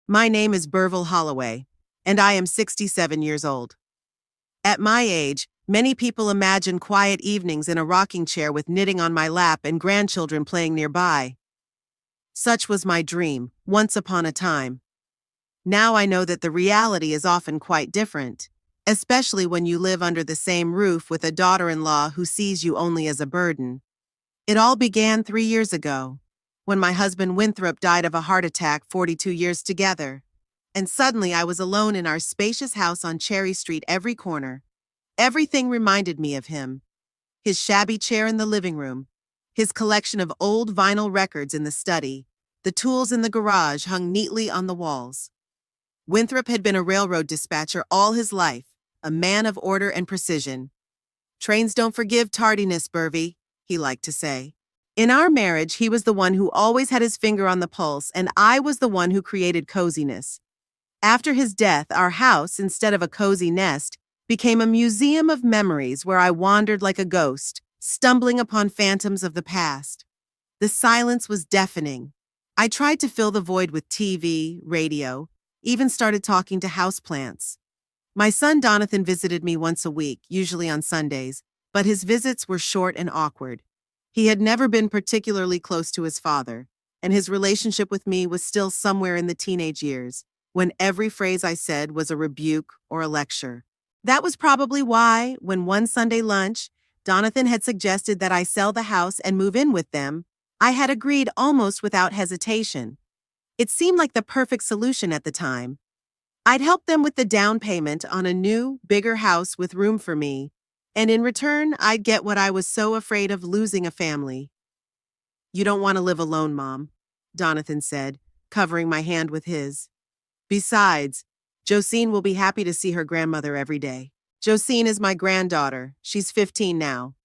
My name is Burville Holloway, and I am 67 years old. At my age, many people imagine quiet evenings in a rocking chair with knitting on my lap and grandchildren playing nearby. Such was my dream, once upon a time. Now I know that the reality is often quite different, especially when you live under the same roof with a daughter-in-law who sees you only as a burden. It all began 3 years ago, when my husband Winthrop died of a heart attack 42 years together. And suddenly I was alone in our spacious house on Cherry Street every corner. Everything reminded me of him. His shabby chair in the living room, his collection of old vinyl records in the study, the tools in the garage hung neatly on the walls. Winthrop had been a railroad dispatcher all his life, a man of order and precision. "Trains don't forgive tardiness, Burvey," he liked to say. In our marriage, he was the one who always had his finger on the pulse, and I was the one who created coziness. After his death, our house, instead of a cozy nest, became a museum of memories where I wandered like a ghost, stumbling upon phantoms of the past. The silence was deafening. I tried to fill the void with TV, radio, even started talking to houseplants. My son Donathan visited me once a week, usually on Sundays, but his visits were short and awkward. He had never been particularly close to his father, and his relationship with me was still somewhere in the teenage years, when every phrase I said was a rebuke or a lecture. That was probably why, when one Sunday lunch, Donathan had suggested that I sell the house and move in with them, I had agreed almost without hesitation. It seemed like the perfect solution at the time. I'd help them with the down payment on a new, bigger house with room for me, and in return, I'd get what I was so afraid of losing: a family. "You don't want to live alone, Mom," Donathan said, covering my hand with his. "Besides, Josine will be happy to see her grandmother every day." Josine is my granddaughter. She's 15 now.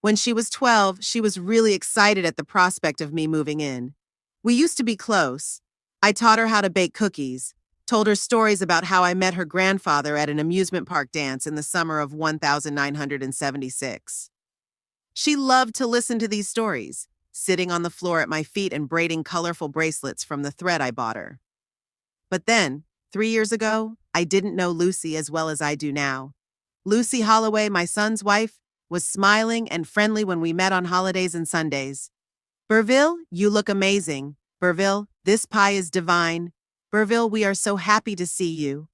When she was 12, she was really excited at the prospect of me moving in. We used to be close. I taught her how to bake cookies, told her stories about how I met her grandfather at an amusement park dance in the summer of 1976. She loved to listen to these stories, sitting on the floor at my feet and braiding colorful bracelets from the thread I bought her. But then, 3 years ago, I didn't know Lucy as well as I do now. Lucy Holloway, my son's wife, was smiling and friendly when we met on holidays and Sundays. "Burville, you look amazing. Burville, this pie is divine. Burville, we are so happy to see you."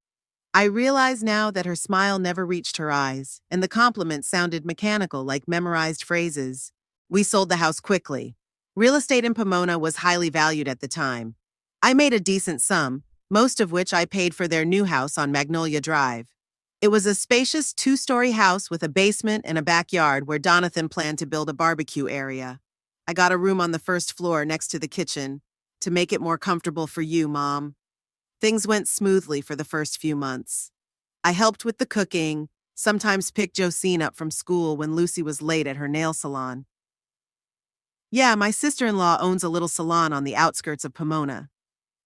I realize now that her smile never reached her eyes, and the compliments sounded mechanical, like memorized phrases. We sold the house quickly. Real estate in Pomona was highly valued at the time. I made a decent sum, most of which I paid for their new house on Magnolia Drive. It was a spacious 2-story house with a basement and a backyard where Donathan planned to build a barbecue area. I got a room on the first floor next to the kitchen to make it more comfortable for you, Mom. Things went smoothly for the first few months. I helped with the cooking, sometimes picked Josine up from school when Lucy was late at her nail salon. Yeah, my sister-in-law owns a little salon on the outskirts of Pomona.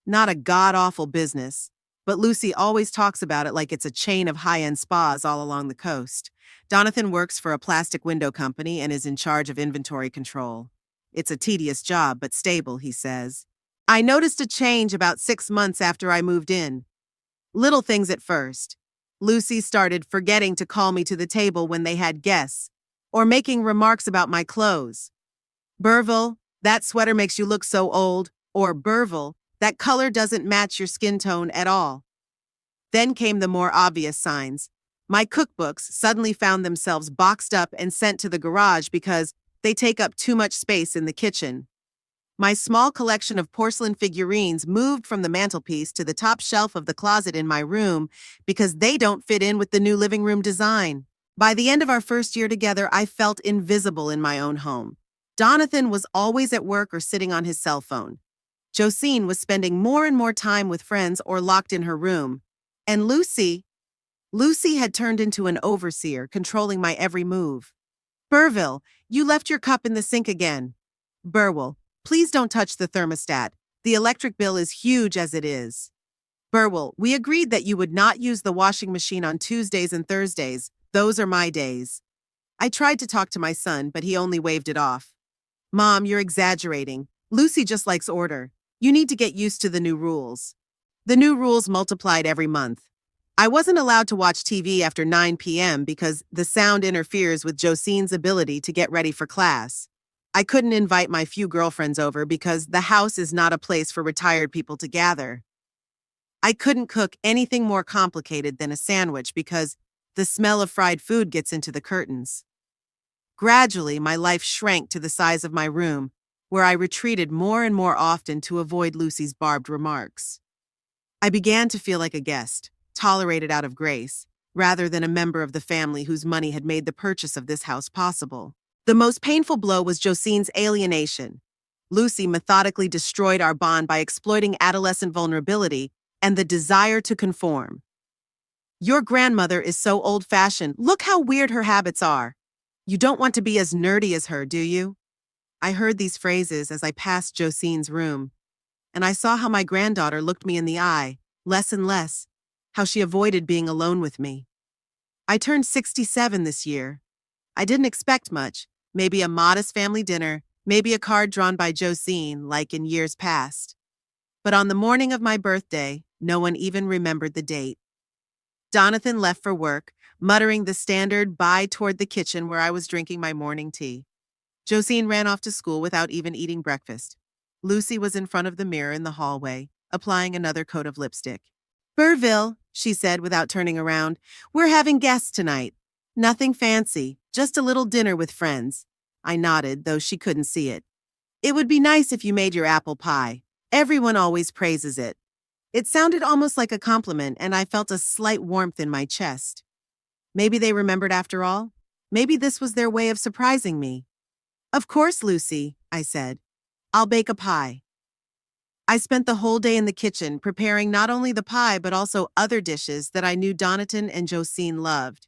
Not a god-awful business, but Lucy always talks about it like it's a chain of high-end spas all along the coast. Donathan works for a plastic window company and is in charge of inventory control. It's a tedious job, but stable, he says. I noticed a change about 6 months after I moved in. Little things at first. Lucy started forgetting to call me to the table when they had guests, or making remarks about my clothes. "Burville, that sweater makes you look so old," or "Burville, that color doesn't match your skin tone at all." Then came the more obvious signs. My cookbooks suddenly found themselves boxed up and sent to the garage because they take up too much space in the kitchen. My small collection of porcelain figurines moved from the mantelpiece to the top shelf of the closet in my room because they don't fit in with the new living room design. By the end of our first year together, I felt invisible in my own home. Donathan was always at work or sitting on his cell phone. Josine was spending more and more time with friends or locked in her room. And Lucy had turned into an overseer, controlling my every move. "Burville, you left your cup in the sink again." "Burwell, please don't touch the thermostat. The electric bill is huge as it is." "Burwell, we agreed that you would not use the washing machine on Tuesdays and Thursdays. Those are my days." I tried to talk to my son, but he only waved it off. "Mom, you're exaggerating. Lucy just likes order. You need to get used to the new rules." The new rules multiplied every month. I wasn't allowed to watch TV after 9 p.m. because the sound interferes with Josine's ability to get ready for class. I couldn't invite my few girlfriends over because the house is not a place for retired people to gather. I couldn't cook anything more complicated than a sandwich because the smell of fried food gets into the curtains. Gradually, my life shrank to the size of my room, where I retreated more and more often to avoid Lucy's barbed remarks. I began to feel like a guest, tolerated out of grace, rather than a member of the family whose money had made the purchase of this house possible. The most painful blow was Josine's alienation. Lucy methodically destroyed our bond by exploiting adolescent vulnerability and the desire to conform. Your grandmother is so old-fashioned. Look how weird her habits are. You don't want to be as nerdy as her, do you? I heard these phrases as I passed Josine's room, and I saw how my granddaughter looked me in the eye, less and less, how she avoided being alone with me. I turned 67 this year. I didn't expect much, maybe a modest family dinner, maybe a card drawn by Josine, like in years past. But on the morning of my birthday, no one even remembered the date. Donathan left for work, muttering the standard bye toward the kitchen where I was drinking my morning tea. Josine ran off to school without even eating breakfast. Lucy was in front of the mirror in the hallway, applying another coat of lipstick. "Burville," she said without turning around, "we're having guests tonight. Nothing fancy, just a little dinner with friends." I nodded, though she couldn't see it. "It would be nice if you made your apple pie. Everyone always praises it." It sounded almost like a compliment, and I felt a slight warmth in my chest. Maybe they remembered after all? Maybe this was their way of surprising me. "Of course, Lucy," I said. "I'll bake a pie." I spent the whole day in the kitchen preparing not only the pie but also other dishes that I knew Donathan and Josine loved.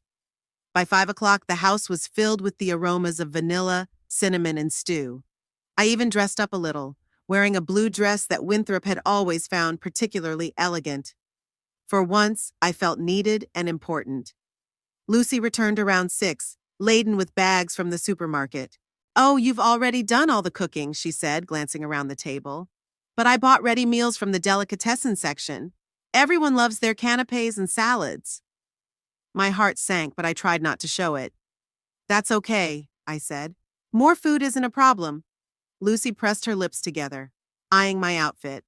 By 5 o'clock, the house was filled with the aromas of vanilla, cinnamon, and stew. I even dressed up a little, wearing a blue dress that Winthrop had always found particularly elegant. For once, I felt needed and important. Lucy returned around 6, laden with bags from the supermarket. "Oh, you've already done all the cooking," she said, glancing around the table. "But I bought ready meals from the delicatessen section. Everyone loves their canapés and salads." My heart sank, but I tried not to show it. "That's okay," I said. "More food isn't a problem." Lucy pressed her lips together, eyeing my outfit.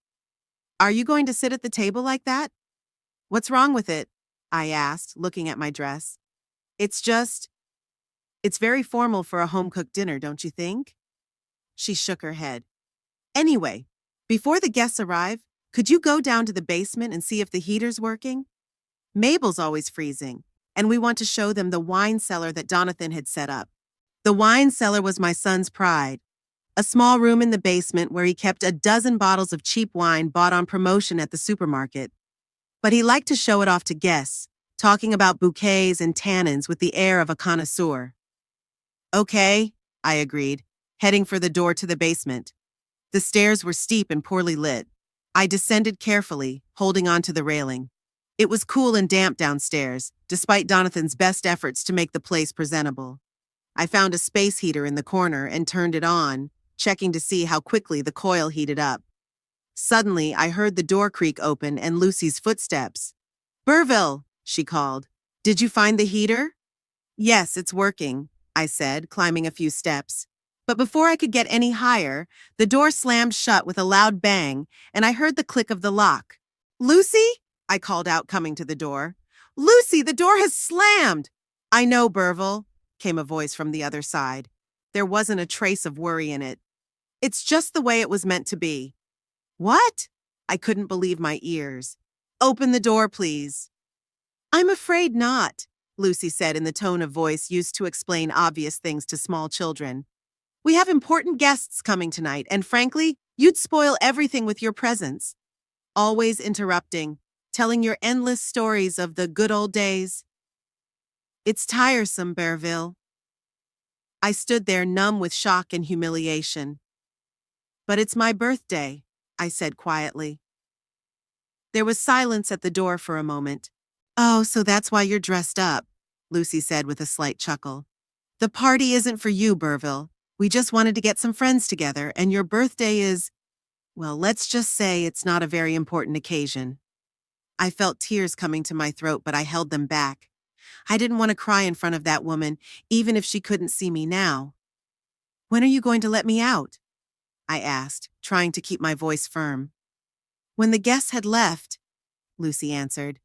"Are you going to sit at the table like that?" "What's wrong with it?" I asked, looking at my dress. It's very formal for a home-cooked dinner, don't you think?" She shook her head. "Anyway, before the guests arrive, could you go down to the basement and see if the heater's working? Mabel's always freezing, and we want to show them the wine cellar that Donathan had set up." The wine cellar was my son's pride, a small room in the basement where he kept a dozen bottles of cheap wine bought on promotion at the supermarket. But he liked to show it off to guests, talking about bouquets and tannins with the air of a connoisseur. "Okay," I agreed, heading for the door to the basement. The stairs were steep and poorly lit. I descended carefully, holding onto the railing. It was cool and damp downstairs, despite Donathan's best efforts to make the place presentable. I found a space heater in the corner and turned it on, checking to see how quickly the coil heated up. Suddenly, I heard the door creak open and Lucy's footsteps. "Burville," she called. "Did you find the heater?" "Yes, it's working," I said, climbing a few steps. But before I could get any higher, the door slammed shut with a loud bang, and I heard the click of the lock. "Lucy?" I called out, coming to the door. "Lucy, the door has slammed!" "I know, Burville," came a voice from the other side. There wasn't a trace of worry in it. "It's just the way it was meant to be." "What?" I couldn't believe my ears. "Open the door, please." "I'm afraid not," Lucy said in the tone of voice used to explain obvious things to small children. "We have important guests coming tonight, and frankly, you'd spoil everything with your presence. Always interrupting, telling your endless stories of the good old days. It's tiresome, Burville." I stood there numb with shock and humiliation. "But it's my birthday," I said quietly. There was silence at the door for a moment. "Oh, so that's why you're dressed up," Lucy said with a slight chuckle. "The party isn't for you, Burville. We just wanted to get some friends together, and your birthday is, well, let's just say it's not a very important occasion." I felt tears coming to my throat, but I held them back. I didn't want to cry in front of that woman, even if she couldn't see me now. "When are you going to let me out?" I asked, trying to keep my voice firm. "When the guests had left," Lucy answered.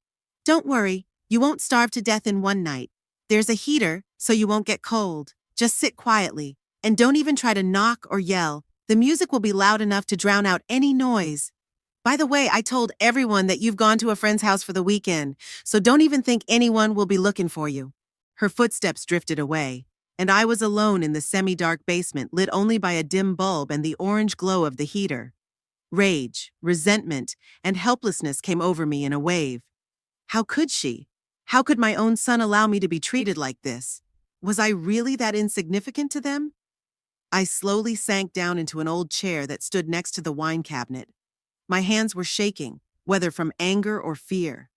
"Don't worry, you won't starve to death in one night. There's a heater, so you won't get cold. Just sit quietly, and don't even try to knock or yell. The music will be loud enough to drown out any noise. By the way, I told everyone that you've gone to a friend's house for the weekend, so don't even think anyone will be looking for you." Her footsteps drifted away, and I was alone in the semi-dark basement lit only by a dim bulb and the orange glow of the heater. Rage, resentment, and helplessness came over me in a wave. How could she? How could my own son allow me to be treated like this? Was I really that insignificant to them? I slowly sank down into an old chair that stood next to the wine cabinet. My hands were shaking, whether from anger or fear.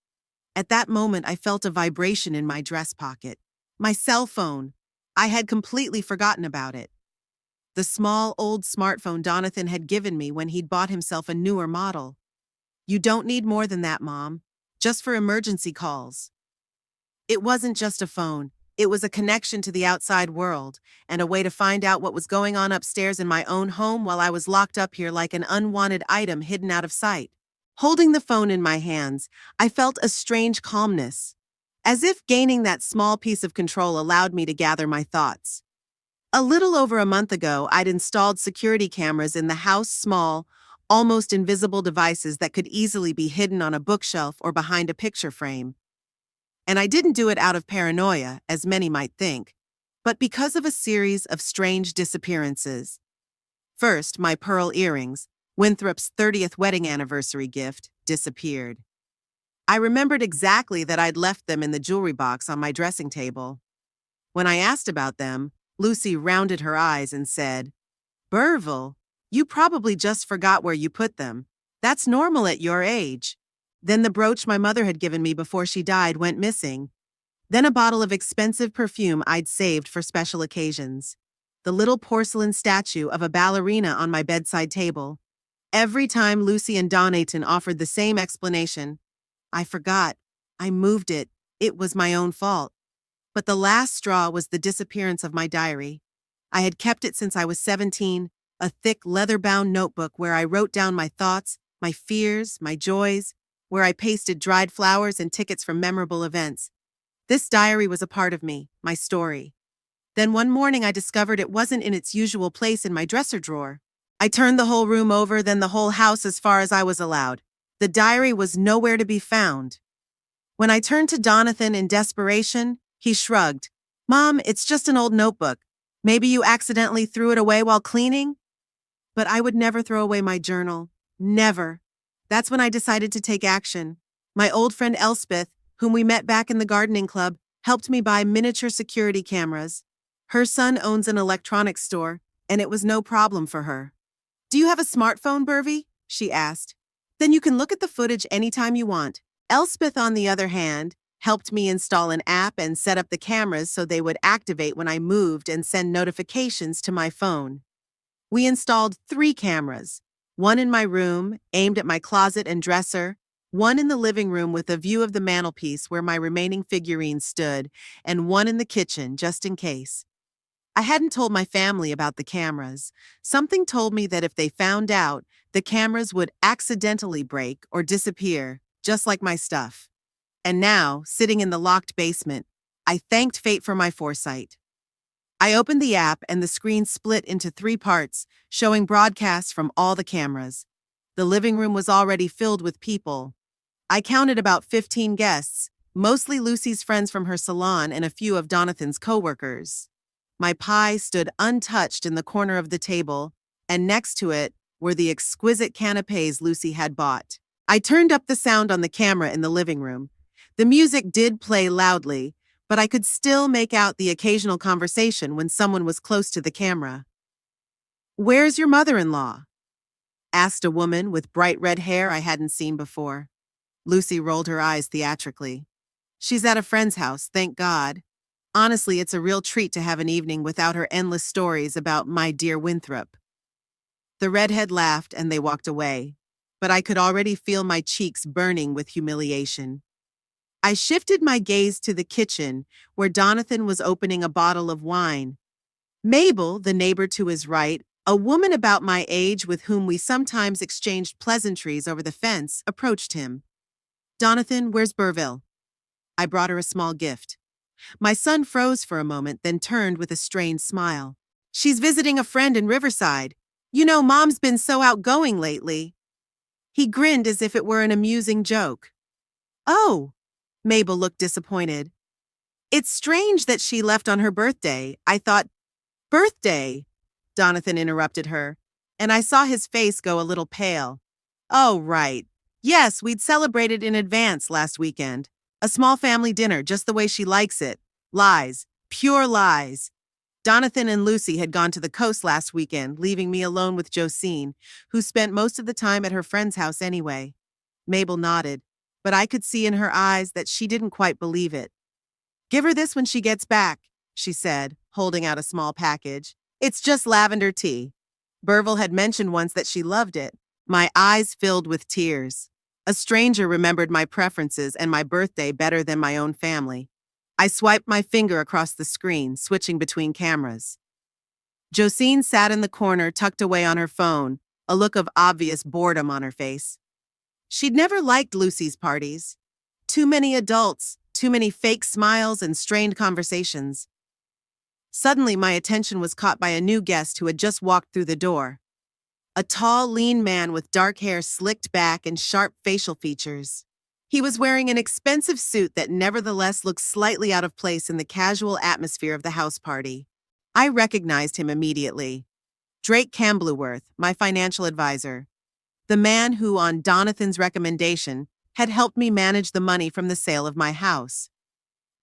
At that moment, I felt a vibration in my dress pocket. My cell phone. I had completely forgotten about it. The small, old smartphone Donathan had given me when he'd bought himself a newer model. "You don't need more than that, Mom. Just for emergency calls." It wasn't just a phone. It was a connection to the outside world, and a way to find out what was going on upstairs in my own home while I was locked up here like an unwanted item hidden out of sight. Holding the phone in my hands, I felt a strange calmness, as if gaining that small piece of control allowed me to gather my thoughts. A little over a month ago, I'd installed security cameras in the house, small, almost invisible devices that could easily be hidden on a bookshelf or behind a picture frame. And I didn't do it out of paranoia, as many might think, but because of a series of strange disappearances. First, my pearl earrings, Winthrop's 30th wedding anniversary gift, disappeared. I remembered exactly that I'd left them in the jewelry box on my dressing table. When I asked about them, Lucy rounded her eyes and said, "Burville, you probably just forgot where you put them. That's normal at your age." Then the brooch my mother had given me before she died went missing. Then a bottle of expensive perfume I'd saved for special occasions. The little porcelain statue of a ballerina on my bedside table. Every time Lucy and Donathan offered the same explanation, "I forgot. I moved it. It was my own fault." But the last straw was the disappearance of my diary. I had kept it since I was 17, a thick leather-bound notebook where I wrote down my thoughts, my fears, my joys, where I pasted dried flowers and tickets from memorable events. This diary was a part of me, my story. Then one morning I discovered it wasn't in its usual place in my dresser drawer. I turned the whole room over, then the whole house as far as I was allowed. The diary was nowhere to be found. When I turned to Donathan in desperation, he shrugged. "Mom, it's just an old notebook. Maybe you accidentally threw it away while cleaning?" But I would never throw away my journal. Never. That's when I decided to take action. My old friend Elspeth, whom we met back in the gardening club, helped me buy miniature security cameras. Her son owns an electronics store, and it was no problem for her. "Do you have a smartphone, Burvey?" she asked. "Then you can look at the footage anytime you want." Elspeth, on the other hand, helped me install an app and set up the cameras so they would activate when I moved and send notifications to my phone. We installed 3 cameras, one in my room, aimed at my closet and dresser, one in the living room with a view of the mantelpiece where my remaining figurines stood, and one in the kitchen, just in case. I hadn't told my family about the cameras. Something told me that if they found out, the cameras would accidentally break or disappear, just like my stuff. And now, sitting in the locked basement, I thanked fate for my foresight. I opened the app and the screen split into 3 parts, showing broadcasts from all the cameras. The living room was already filled with people. I counted about 15 guests, mostly Lucy's friends from her salon and a few of Donathan's coworkers. My pie stood untouched in the corner of the table, and next to it were the exquisite canapes Lucy had bought. I turned up the sound on the camera in the living room. The music did play loudly, but I could still make out the occasional conversation when someone was close to the camera. "Where's your mother-in-law?" asked a woman with bright red hair I hadn't seen before. Lucy rolled her eyes theatrically. "She's at a friend's house, thank God. Honestly, it's a real treat to have an evening without her endless stories about my dear Winthrop." The redhead laughed and they walked away. but I could already feel my cheeks burning with humiliation. I shifted my gaze to the kitchen, where Donathan was opening a bottle of wine. Mabel, the neighbor to his right, a woman about my age with whom we sometimes exchanged pleasantries over the fence, approached him. "Donathan, where's Burville?" I brought her a small gift. My son froze for a moment, then turned with a strained smile. "She's visiting a friend in Riverside. You know, Mom's been so outgoing lately." He grinned as if it were an amusing joke. "Oh," Mabel looked disappointed. "It's strange that she left on her birthday. I thought—" "Birthday?" Donathan interrupted her, and I saw his face go a little pale. "Oh, right. Yes, we'd celebrated in advance last weekend. A small family dinner, just the way she likes it. Lies. Pure lies." Donathan and Lucy had gone to the coast last weekend, leaving me alone with Josine, who spent most of the time at her friend's house anyway. Mabel nodded, but I could see in her eyes that she didn't quite believe it. "Give her this when she gets back," she said, holding out a small package. "It's just lavender tea. Burville had mentioned once that she loved it." My eyes filled with tears. A stranger remembered my preferences and my birthday better than my own family. I swiped my finger across the screen, switching between cameras. Josine sat in the corner, tucked away on her phone, a look of obvious boredom on her face. She'd never liked Lucy's parties. Too many adults, too many fake smiles and strained conversations. Suddenly, my attention was caught by a new guest who had just walked through the door. A tall, lean man with dark hair slicked back and sharp facial features. He was wearing an expensive suit that nevertheless looked slightly out of place in the casual atmosphere of the house party. I recognized him immediately. Drake Cambleworth, my financial advisor. The man who, on Donathan's recommendation, had helped me manage the money from the sale of my house.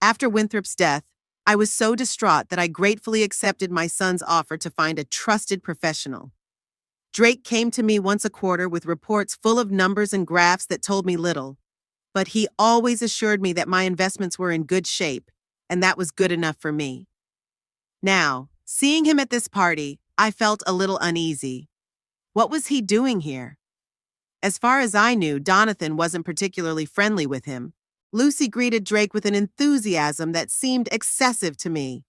After Winthrop's death, I was so distraught that I gratefully accepted my son's offer to find a trusted professional. Drake came to me once a quarter with reports full of numbers and graphs that told me little, but he always assured me that my investments were in good shape, and that was good enough for me. Now, seeing him at this party, I felt a little uneasy. What was he doing here? As far as I knew, Donathan wasn't particularly friendly with him. Lucy greeted Drake with an enthusiasm that seemed excessive to me.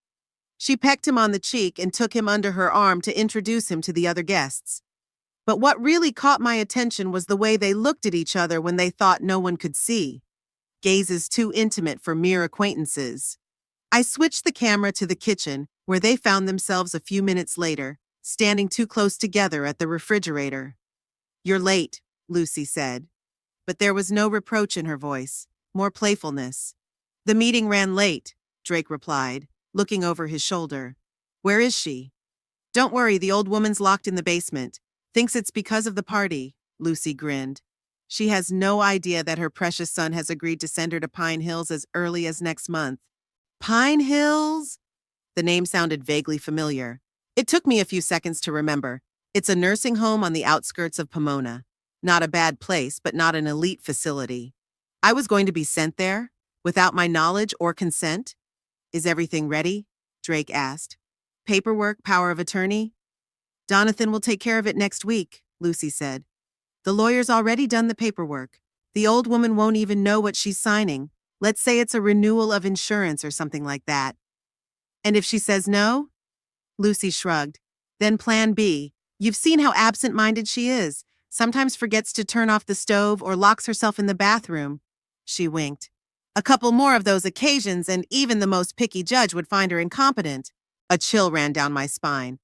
She pecked him on the cheek and took him under her arm to introduce him to the other guests. But what really caught my attention was the way they looked at each other when they thought no one could see. Gazes too intimate for mere acquaintances. I switched the camera to the kitchen, where they found themselves a few minutes later, standing too close together at the refrigerator. "You're late," Lucy said. But there was no reproach in her voice, more playfulness. "The meeting ran late," Drake replied, looking over his shoulder. "Where is she?" "Don't worry, the old woman's locked in the basement. Thinks it's because of the party," Lucy grinned. "She has no idea that her precious son has agreed to send her to Pine Hills as early as next month." Pine Hills? The name sounded vaguely familiar. It took me a few seconds to remember. It's a nursing home on the outskirts of Pomona. Not a bad place, but not an elite facility. I was going to be sent there, without my knowledge or consent? "Is everything ready?" Drake asked. "Paperwork, power of attorney?" "Donathan will take care of it next week," Lucy said. "The lawyer's already done the paperwork. The old woman won't even know what she's signing. Let's say it's a renewal of insurance or something like that." "And if she says no?" Lucy shrugged. "Then plan B. You've seen how absent-minded she is. Sometimes forgets to turn off the stove or locks herself in the bathroom." She winked. "A couple more of those occasions and even the most picky judge would find her incompetent." A chill ran down my spine.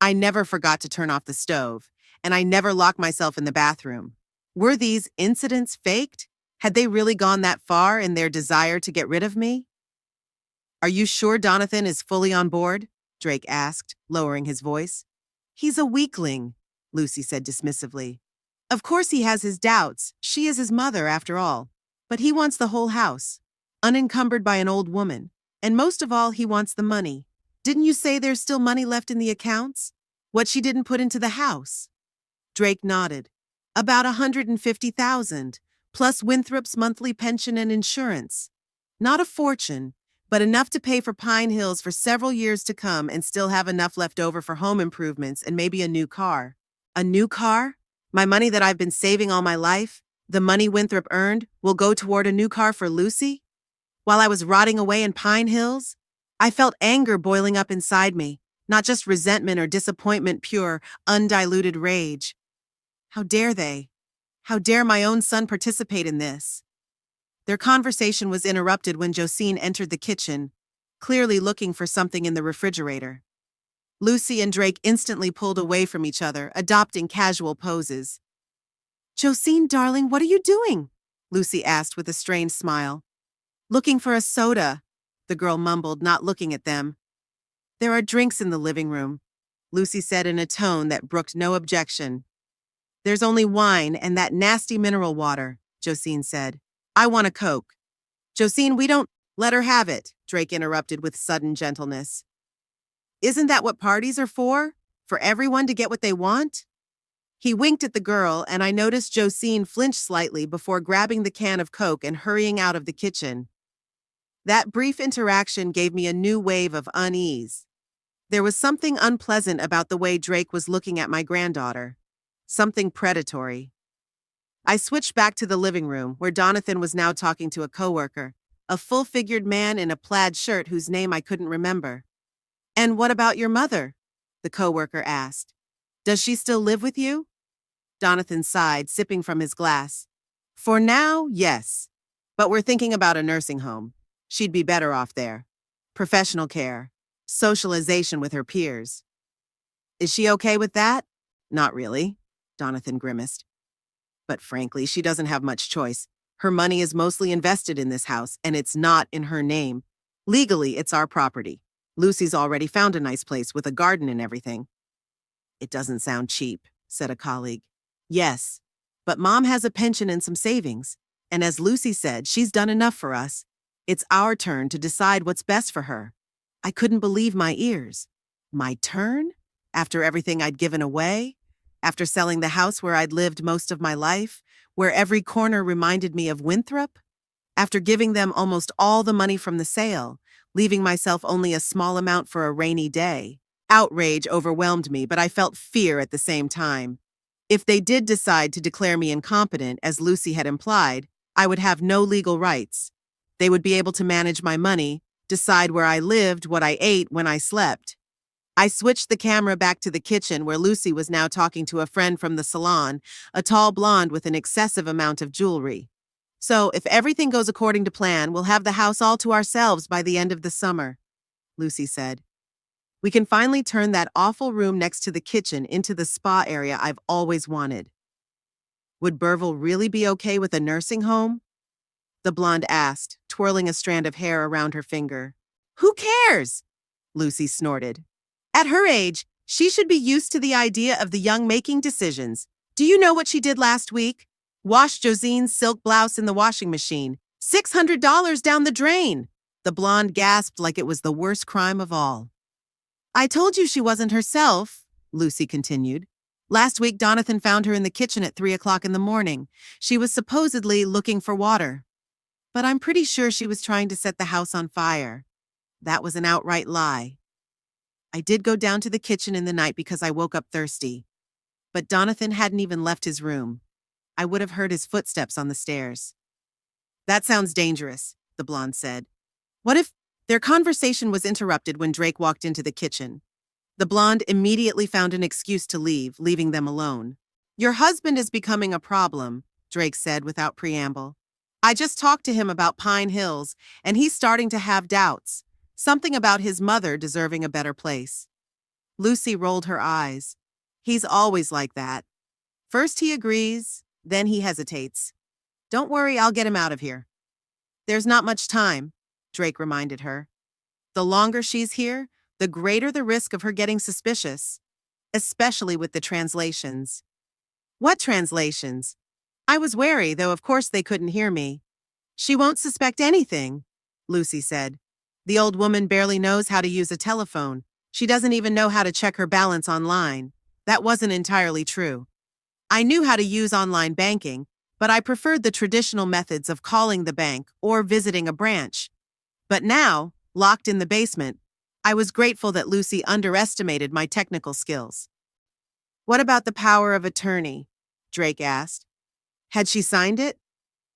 I never forgot to turn off the stove, and I never locked myself in the bathroom. Were these incidents faked? Had they really gone that far in their desire to get rid of me? "Are you sure Donathan is fully on board?" Drake asked, lowering his voice. "He's a weakling," Lucy said dismissively. "Of course he has his doubts. She is his mother, after all. But he wants the whole house, unencumbered by an old woman. And most of all, he wants the money. Didn't you say there's still money left in the accounts? What she didn't put into the house?" Drake nodded. "About $150,000, plus Winthrop's monthly pension and insurance. Not a fortune, but enough to pay for Pine Hills for several years to come and still have enough left over for home improvements and maybe a new car." "A new car?" My money that I've been saving all my life, the money Winthrop earned, will go toward a new car for Lucy? While I was rotting away in Pine Hills, I felt anger boiling up inside me, not just resentment or disappointment, pure, undiluted rage. How dare they? How dare my own son participate in this? Their conversation was interrupted when Josine entered the kitchen, clearly looking for something in the refrigerator. Lucy and Drake instantly pulled away from each other, adopting casual poses. "Josine, darling, what are you doing?" Lucy asked with a strained smile. "Looking for a soda," the girl mumbled, not looking at them. "There are drinks in the living room," Lucy said in a tone that brooked no objection. "There's only wine and that nasty mineral water," Josine said. "I want a Coke." "Josine, we don't—" "Let her have it," Drake interrupted with sudden gentleness. "Isn't that what parties are for? For everyone to get what they want?" He winked at the girl, and I noticed Josine flinch slightly before grabbing the can of Coke and hurrying out of the kitchen. That brief interaction gave me a new wave of unease. There was something unpleasant about the way Drake was looking at my granddaughter. Something predatory. I switched back to the living room, where Donathan was now talking to a coworker, a full-figured man in a plaid shirt whose name I couldn't remember. "And what about your mother?" the coworker asked. "Does she still live with you?" Donathan sighed, sipping from his glass. "For now, yes. But we're thinking about a nursing home. She'd be better off there. Professional care. Socialization with her peers." "Is she okay with that?" "Not really," Donathan grimaced. "But frankly, she doesn't have much choice. Her money is mostly invested in this house, and it's not in her name. Legally, it's our property. Lucy's already found a nice place with a garden and everything." "It doesn't sound cheap," said a colleague. "Yes, but Mom has a pension and some savings, and as Lucy said, she's done enough for us. It's our turn to decide what's best for her." I couldn't believe my ears. My turn? After everything I'd given away? After selling the house where I'd lived most of my life, where every corner reminded me of Winthrop? After giving them almost all the money from the sale, leaving myself only a small amount for a rainy day? Outrage overwhelmed me, but I felt fear at the same time. If they did decide to declare me incompetent, as Lucy had implied, I would have no legal rights. They would be able to manage my money, decide where I lived, what I ate, when I slept. I switched the camera back to the kitchen, where Lucy was now talking to a friend from the salon, a tall blonde with an excessive amount of jewelry. "So, if everything goes according to plan, we'll have the house all to ourselves by the end of the summer," Lucy said. "We can finally turn that awful room next to the kitchen into the spa area I've always wanted." "Would Burville really be okay with a nursing home?" the blonde asked, twirling a strand of hair around her finger. "Who cares?" Lucy snorted. "At her age, she should be used to the idea of the young making decisions. Do you know what she did last week? Washed Josine's silk blouse in the washing machine. $600 down the drain." The blonde gasped like it was the worst crime of all. "I told you she wasn't herself," Lucy continued. "Last week, Donathan found her in the kitchen at 3 o'clock in the morning. She was supposedly looking for water. But I'm pretty sure she was trying to set the house on fire. That was an outright lie. I did go down to the kitchen in the night because I woke up thirsty. But Donathan hadn't even left his room. I would have heard his footsteps on the stairs." "That sounds dangerous," the blonde said. "What if—" Their conversation was interrupted when Drake walked into the kitchen. The blonde immediately found an excuse to leave, leaving them alone. "Your husband is becoming a problem," Drake said without preamble. "I just talked to him about Pine Hills, and he's starting to have doubts. Something about his mother deserving a better place." Lucy rolled her eyes. "He's always like that. First he agrees, then he hesitates. Don't worry, I'll get him out of here." "There's not much time," Drake reminded her. "The longer she's here, the greater the risk of her getting suspicious, especially with the translations." "What translations?" I was wary, though of course they couldn't hear me. "She won't suspect anything," Lucy said. "The old woman barely knows how to use a telephone. She doesn't even know how to check her balance online." That wasn't entirely true. I knew how to use online banking, but I preferred the traditional methods of calling the bank or visiting a branch. But now, locked in the basement, I was grateful that Lucy underestimated my technical skills. "What about the power of attorney?" Drake asked. Had she signed it?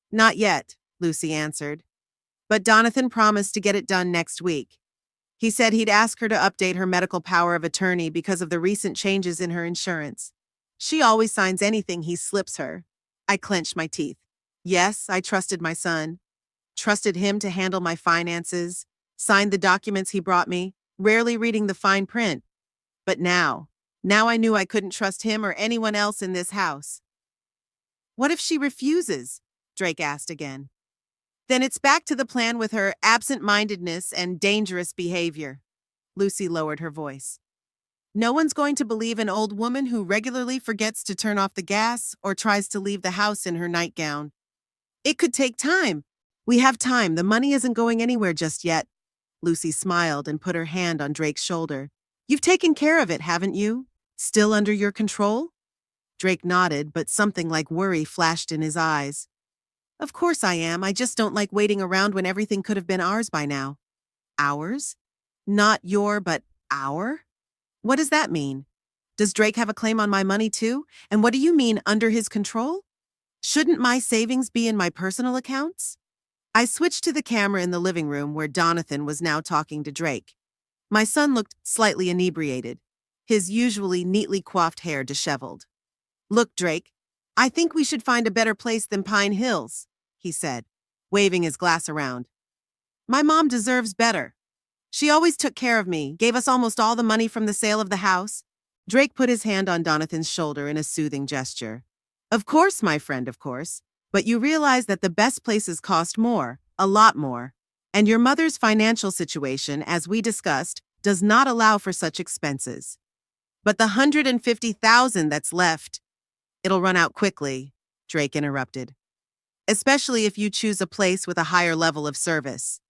Not yet, Lucy answered. But Donathan promised to get it done next week. He said he'd ask her to update her medical power of attorney because of the recent changes in her insurance. She always signs anything he slips her. I clenched my teeth. Yes, I trusted my son. Trusted him to handle my finances, signed the documents he brought me, rarely reading the fine print. But now I knew I couldn't trust him or anyone else in this house. What if she refuses? Drake asked again. Then it's back to the plan with her absent-mindedness and dangerous behavior. Lucy lowered her voice. No one's going to believe an old woman who regularly forgets to turn off the gas or tries to leave the house in her nightgown. It could take time. We have time. The money isn't going anywhere just yet. Lucy smiled and put her hand on Drake's shoulder. You've taken care of it, haven't you? Still under your control? Drake nodded, but something like worry flashed in his eyes. Of course I am. I just don't like waiting around when everything could have been ours by now. Ours? Not your, but our? What does that mean? Does Drake have a claim on my money too? And what do you mean, under his control? Shouldn't my savings be in my personal accounts? I switched to the camera in the living room where Donathan was now talking to Drake. My son looked slightly inebriated, his usually neatly coiffed hair disheveled. Look, Drake, I think we should find a better place than Pine Hills, he said, waving his glass around. My mom deserves better. She always took care of me, gave us almost all the money from the sale of the house. Drake put his hand on Donathan's shoulder in a soothing gesture. Of course, my friend, of course. But you realize that the best places cost more, a lot more. And your mother's financial situation, as we discussed, does not allow for such expenses. But the $150,000 that's left, it'll run out quickly, Drake interrupted. Especially if you choose a place with a higher level of service.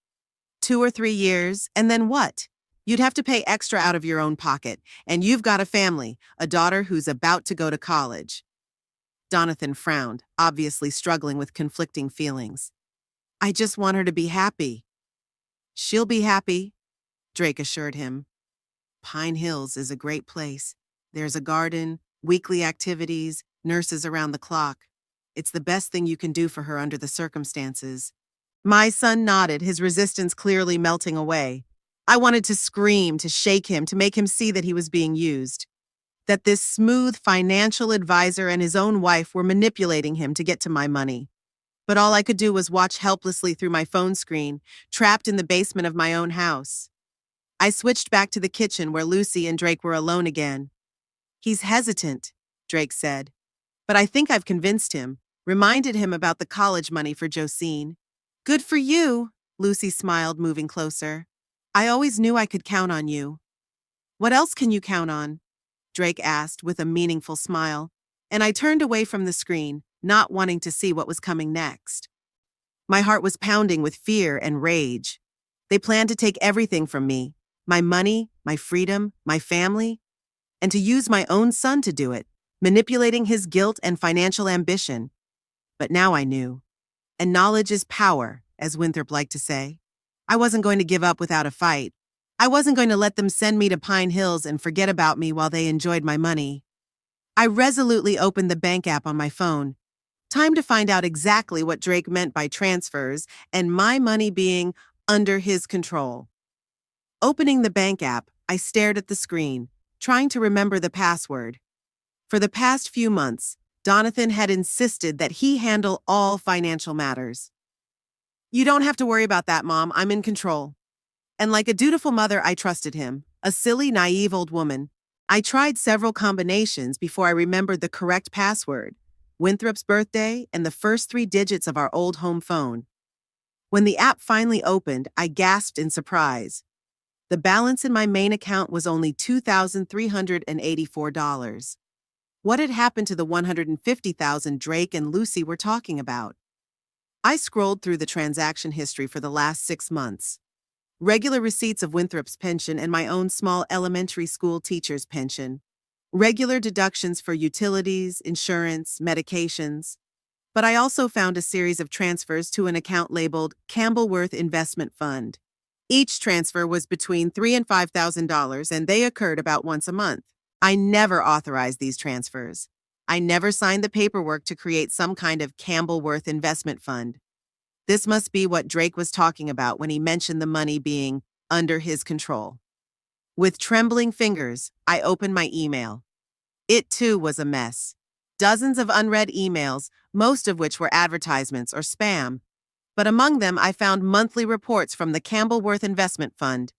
2 or 3 years, and then what? You'd have to pay extra out of your own pocket, and you've got a family, a daughter who's about to go to college. Donathan frowned, obviously struggling with conflicting feelings. I just want her to be happy. She'll be happy, Drake assured him. Pine Hills is a great place. There's a garden, weekly activities, nurses around the clock. It's the best thing you can do for her under the circumstances. My son nodded, his resistance clearly melting away. I wanted to scream, to shake him, to make him see that he was being used. That this smooth financial advisor and his own wife were manipulating him to get to my money. But all I could do was watch helplessly through my phone screen, trapped in the basement of my own house. I switched back to the kitchen where Lucy and Drake were alone again. He's hesitant, Drake said. But I think I've convinced him, reminded him about the college money for Josine. Good for you, Lucy smiled, moving closer. I always knew I could count on you. What else can you count on? Drake asked with a meaningful smile, and I turned away from the screen, not wanting to see what was coming next. My heart was pounding with fear and rage. They planned to take everything from me, my money, my freedom, my family, and to use my own son to do it, manipulating his guilt and financial ambition. But now I knew. And knowledge is power, as Winthrop liked to say. I wasn't going to give up without a fight. I wasn't going to let them send me to Pine Hills and forget about me while they enjoyed my money. I resolutely opened the bank app on my phone. Time to find out exactly what Drake meant by transfers and my money being under his control. Opening the bank app, I stared at the screen, trying to remember the password. For the past few months, Donathan had insisted that he handle all financial matters. You don't have to worry about that, Mom. I'm in control. And like a dutiful mother, I trusted him, a silly, naive old woman. I tried several combinations before I remembered the correct password, Winthrop's birthday, and the first 3 digits of our old home phone. When the app finally opened, I gasped in surprise. The balance in my main account was only $2,384. What had happened to the $150,000 Drake and Lucy were talking about? I scrolled through the transaction history for the last 6 months. Regular receipts of Winthrop's pension and my own small elementary school teacher's pension. Regular deductions for utilities, insurance, medications. But I also found a series of transfers to an account labeled Campbellworth Investment Fund. Each transfer was between $3,000 and $5,000, and they occurred about once a month. I never authorized these transfers. I never signed the paperwork to create some kind of Campbell Worth investment fund. This must be what Drake was talking about when he mentioned the money being under his control. With trembling fingers, I opened my email. It too was a mess. Dozens of unread emails, most of which were advertisements or spam. But among them, I found monthly reports from the Campbell Worth Investment Fund.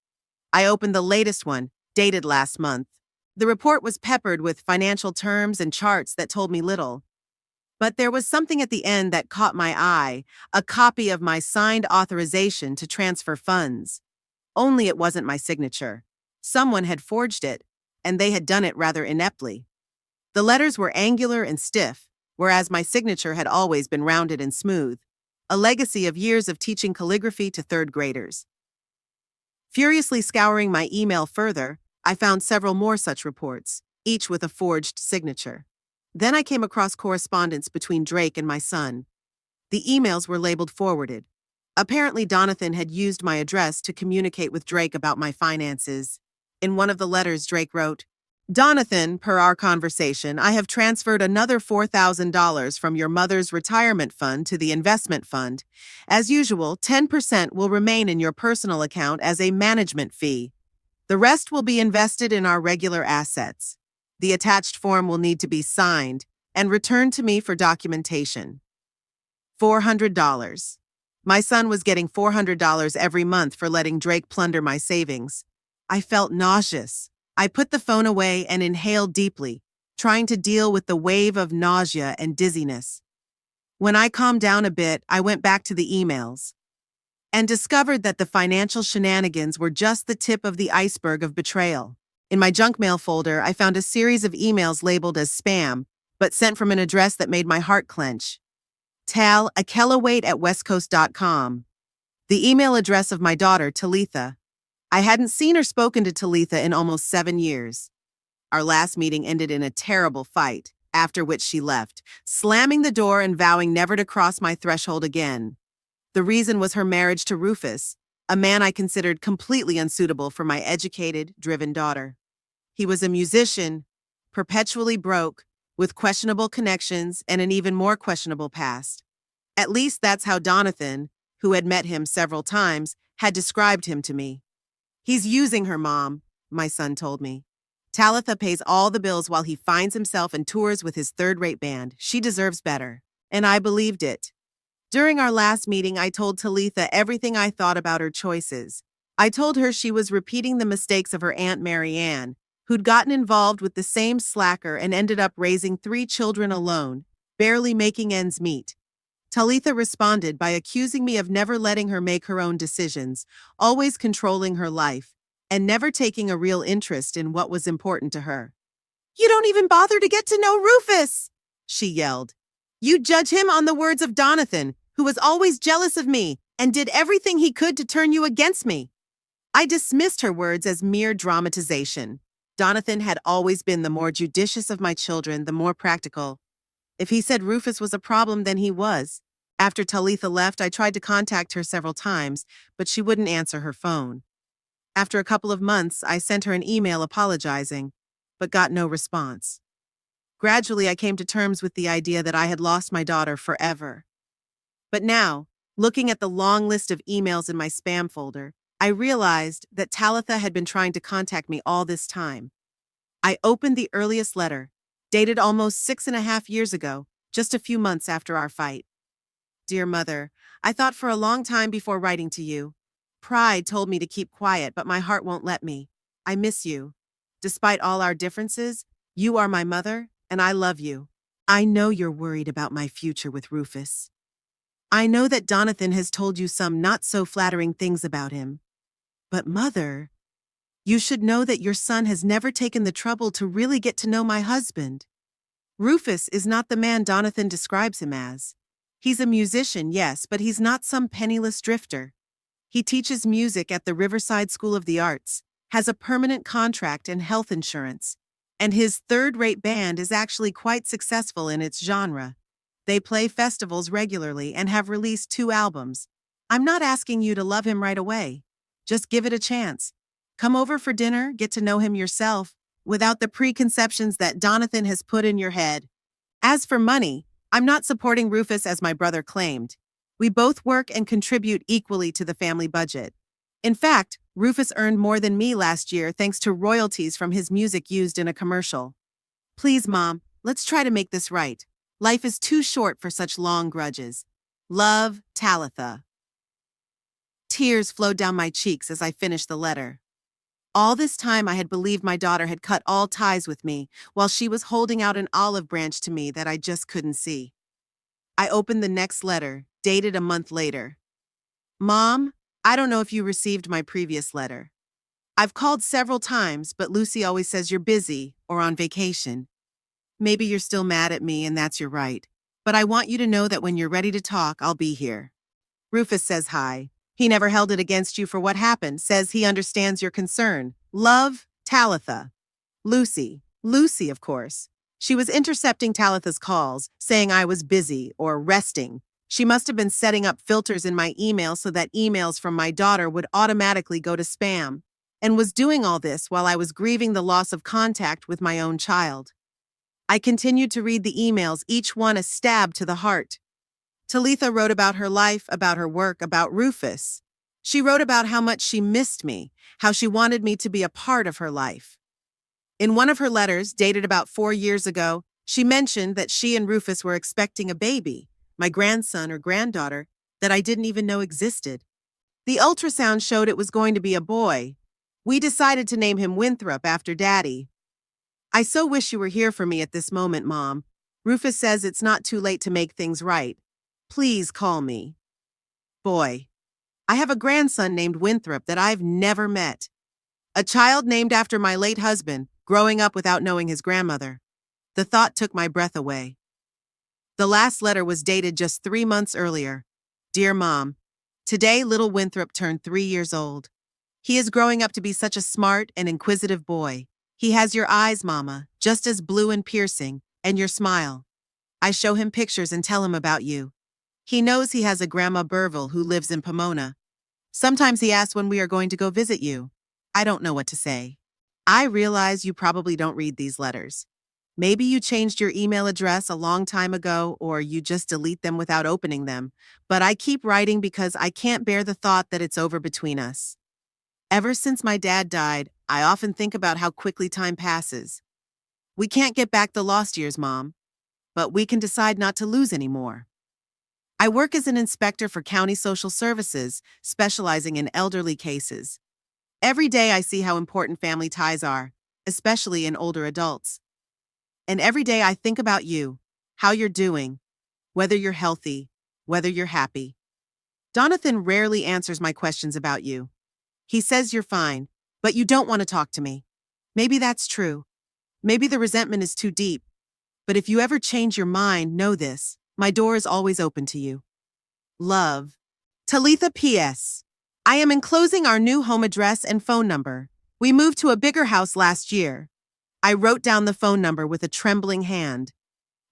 I opened the latest one, dated last month. The report was peppered with financial terms and charts that told me little. But there was something at the end that caught my eye, a copy of my signed authorization to transfer funds. Only it wasn't my signature. Someone had forged it, and they had done it rather ineptly. The letters were angular and stiff, whereas my signature had always been rounded and smooth, a legacy of years of teaching calligraphy to third graders. Furiously scouring my email further, I found several more such reports, each with a forged signature. Then I came across correspondence between Drake and my son. The emails were labeled forwarded. Apparently, Donathan had used my address to communicate with Drake about my finances. In one of the letters, Drake wrote, "Donathan, per our conversation, I have transferred another $4,000 from your mother's retirement fund to the investment fund. As usual, 10% will remain in your personal account as a management fee. The rest will be invested in our regular assets. The attached form will need to be signed and returned to me for documentation." $400. My son was getting $400 every month for letting Drake plunder my savings. I felt nauseous. I put the phone away and inhaled deeply, trying to deal with the wave of nausea and dizziness. When I calmed down a bit, I went back to the emails and discovered that the financial shenanigans were just the tip of the iceberg of betrayal. In my junk mail folder, I found a series of emails labeled as spam, but sent from an address that made my heart clench. Tal Akelawait@westcoast.com. The email address of my daughter, Talitha. I hadn't seen or spoken to Talitha in almost 7 years. Our last meeting ended in a terrible fight, after which she left, slamming the door and vowing never to cross my threshold again. The reason was her marriage to Rufus, a man I considered completely unsuitable for my educated, driven daughter. He was a musician, perpetually broke, with questionable connections and an even more questionable past. At least that's how Donathan, who had met him several times, had described him to me. "He's using her, Mom," my son told me. "Talitha pays all the bills while he finds himself and tours with his third-rate band. She deserves better." And I believed it. During our last meeting, I told Talitha everything I thought about her choices. I told her she was repeating the mistakes of her Aunt Mary Ann, who'd gotten involved with the same slacker and ended up raising 3 children alone, barely making ends meet. Talitha responded by accusing me of never letting her make her own decisions, always controlling her life, and never taking a real interest in what was important to her. "You don't even bother to get to know Rufus!" she yelled. "You judge him on the words of Donathan, who was always jealous of me and did everything he could to turn you against me." I dismissed her words as mere dramatization. Donathan had always been the more judicious of my children, the more practical. If he said Rufus was a problem, then he was. After Talitha left, I tried to contact her several times, but she wouldn't answer her phone. After a couple of months, I sent her an email apologizing, but got no response. Gradually, I came to terms with the idea that I had lost my daughter forever. But now, looking at the long list of emails in my spam folder, I realized that Talitha had been trying to contact me all this time. I opened the earliest letter, dated almost 6.5 years ago, just a few months after our fight. "Dear Mother, I thought for a long time before writing to you. Pride told me to keep quiet, but my heart won't let me. I miss you. Despite all our differences, you are my mother, and I love you. I know you're worried about my future with Rufus. I know that Donathan has told you some not so flattering things about him. But Mother, you should know that your son has never taken the trouble to really get to know my husband. Rufus is not the man Donathan describes him as. He's a musician, yes, but he's not some penniless drifter. He teaches music at the Riverside School of the Arts, has a permanent contract and health insurance, and his third-rate band is actually quite successful in its genre. They play festivals regularly and have released 2 albums. I'm not asking you to love him right away. Just give it a chance. Come over for dinner, get to know him yourself, without the preconceptions that Donathan has put in your head. As for money, I'm not supporting Rufus as my brother claimed. We both work and contribute equally to the family budget. In fact, Rufus earned more than me last year thanks to royalties from his music used in a commercial. Please, Mom, let's try to make this right. Life is too short for such long grudges. Love, Talitha. Tears flowed down my cheeks as I finished the letter. All this time I had believed my daughter had cut all ties with me, while she was holding out an olive branch to me that I just couldn't see. I opened the next letter, dated a month later. Mom, I don't know if you received my previous letter. I've called several times, but Lucy always says you're busy or on vacation. Maybe you're still mad at me and that's your right, but I want you to know that when you're ready to talk, I'll be here. Rufus says hi. He never held it against you for what happened, says he understands your concern. Love, Talitha. Lucy, of course. She was intercepting Talitha's calls, saying I was busy or resting. She must have been setting up filters in my email so that emails from my daughter would automatically go to spam, and was doing all this while I was grieving the loss of contact with my own child. I continued to read the emails, each one a stab to the heart. Talitha wrote about her life, about her work, about Rufus. She wrote about how much she missed me, how she wanted me to be a part of her life. In one of her letters, dated about 4 years ago, she mentioned that she and Rufus were expecting a baby, my grandson or granddaughter, that I didn't even know existed. The ultrasound showed it was going to be a boy. We decided to name him Winthrop after Daddy. I so wish you were here for me at this moment, Mom. Rufus says it's not too late to make things right. Please call me. Boy. I have a grandson named Winthrop that I've never met. A child named after my late husband, growing up without knowing his grandmother. The thought took my breath away. The last letter was dated just 3 months earlier. Dear Mom, today little Winthrop turned 3 years old. He is growing up to be such a smart and inquisitive boy. He has your eyes, Mama, just as blue and piercing, and your smile. I show him pictures and tell him about you. He knows he has a Grandma Burville who lives in Pomona. Sometimes he asks when we are going to go visit you. I don't know what to say. I realize you probably don't read these letters. Maybe you changed your email address a long time ago, or you just delete them without opening them, but I keep writing because I can't bear the thought that it's over between us. Ever since my dad died, I often think about how quickly time passes. We can't get back the lost years, Mom, but we can decide not to lose any more. I work as an inspector for county social services, specializing in elderly cases. Every day I see how important family ties are, especially in older adults. And every day I think about you, how you're doing, whether you're healthy, whether you're happy. Donathan rarely answers my questions about you. He says you're fine, but you don't want to talk to me. Maybe that's true. Maybe the resentment is too deep. But if you ever change your mind, know this. My door is always open to you. Love. Talitha P.S. I am enclosing our new home address and phone number. We moved to a bigger house last year. I wrote down the phone number with a trembling hand.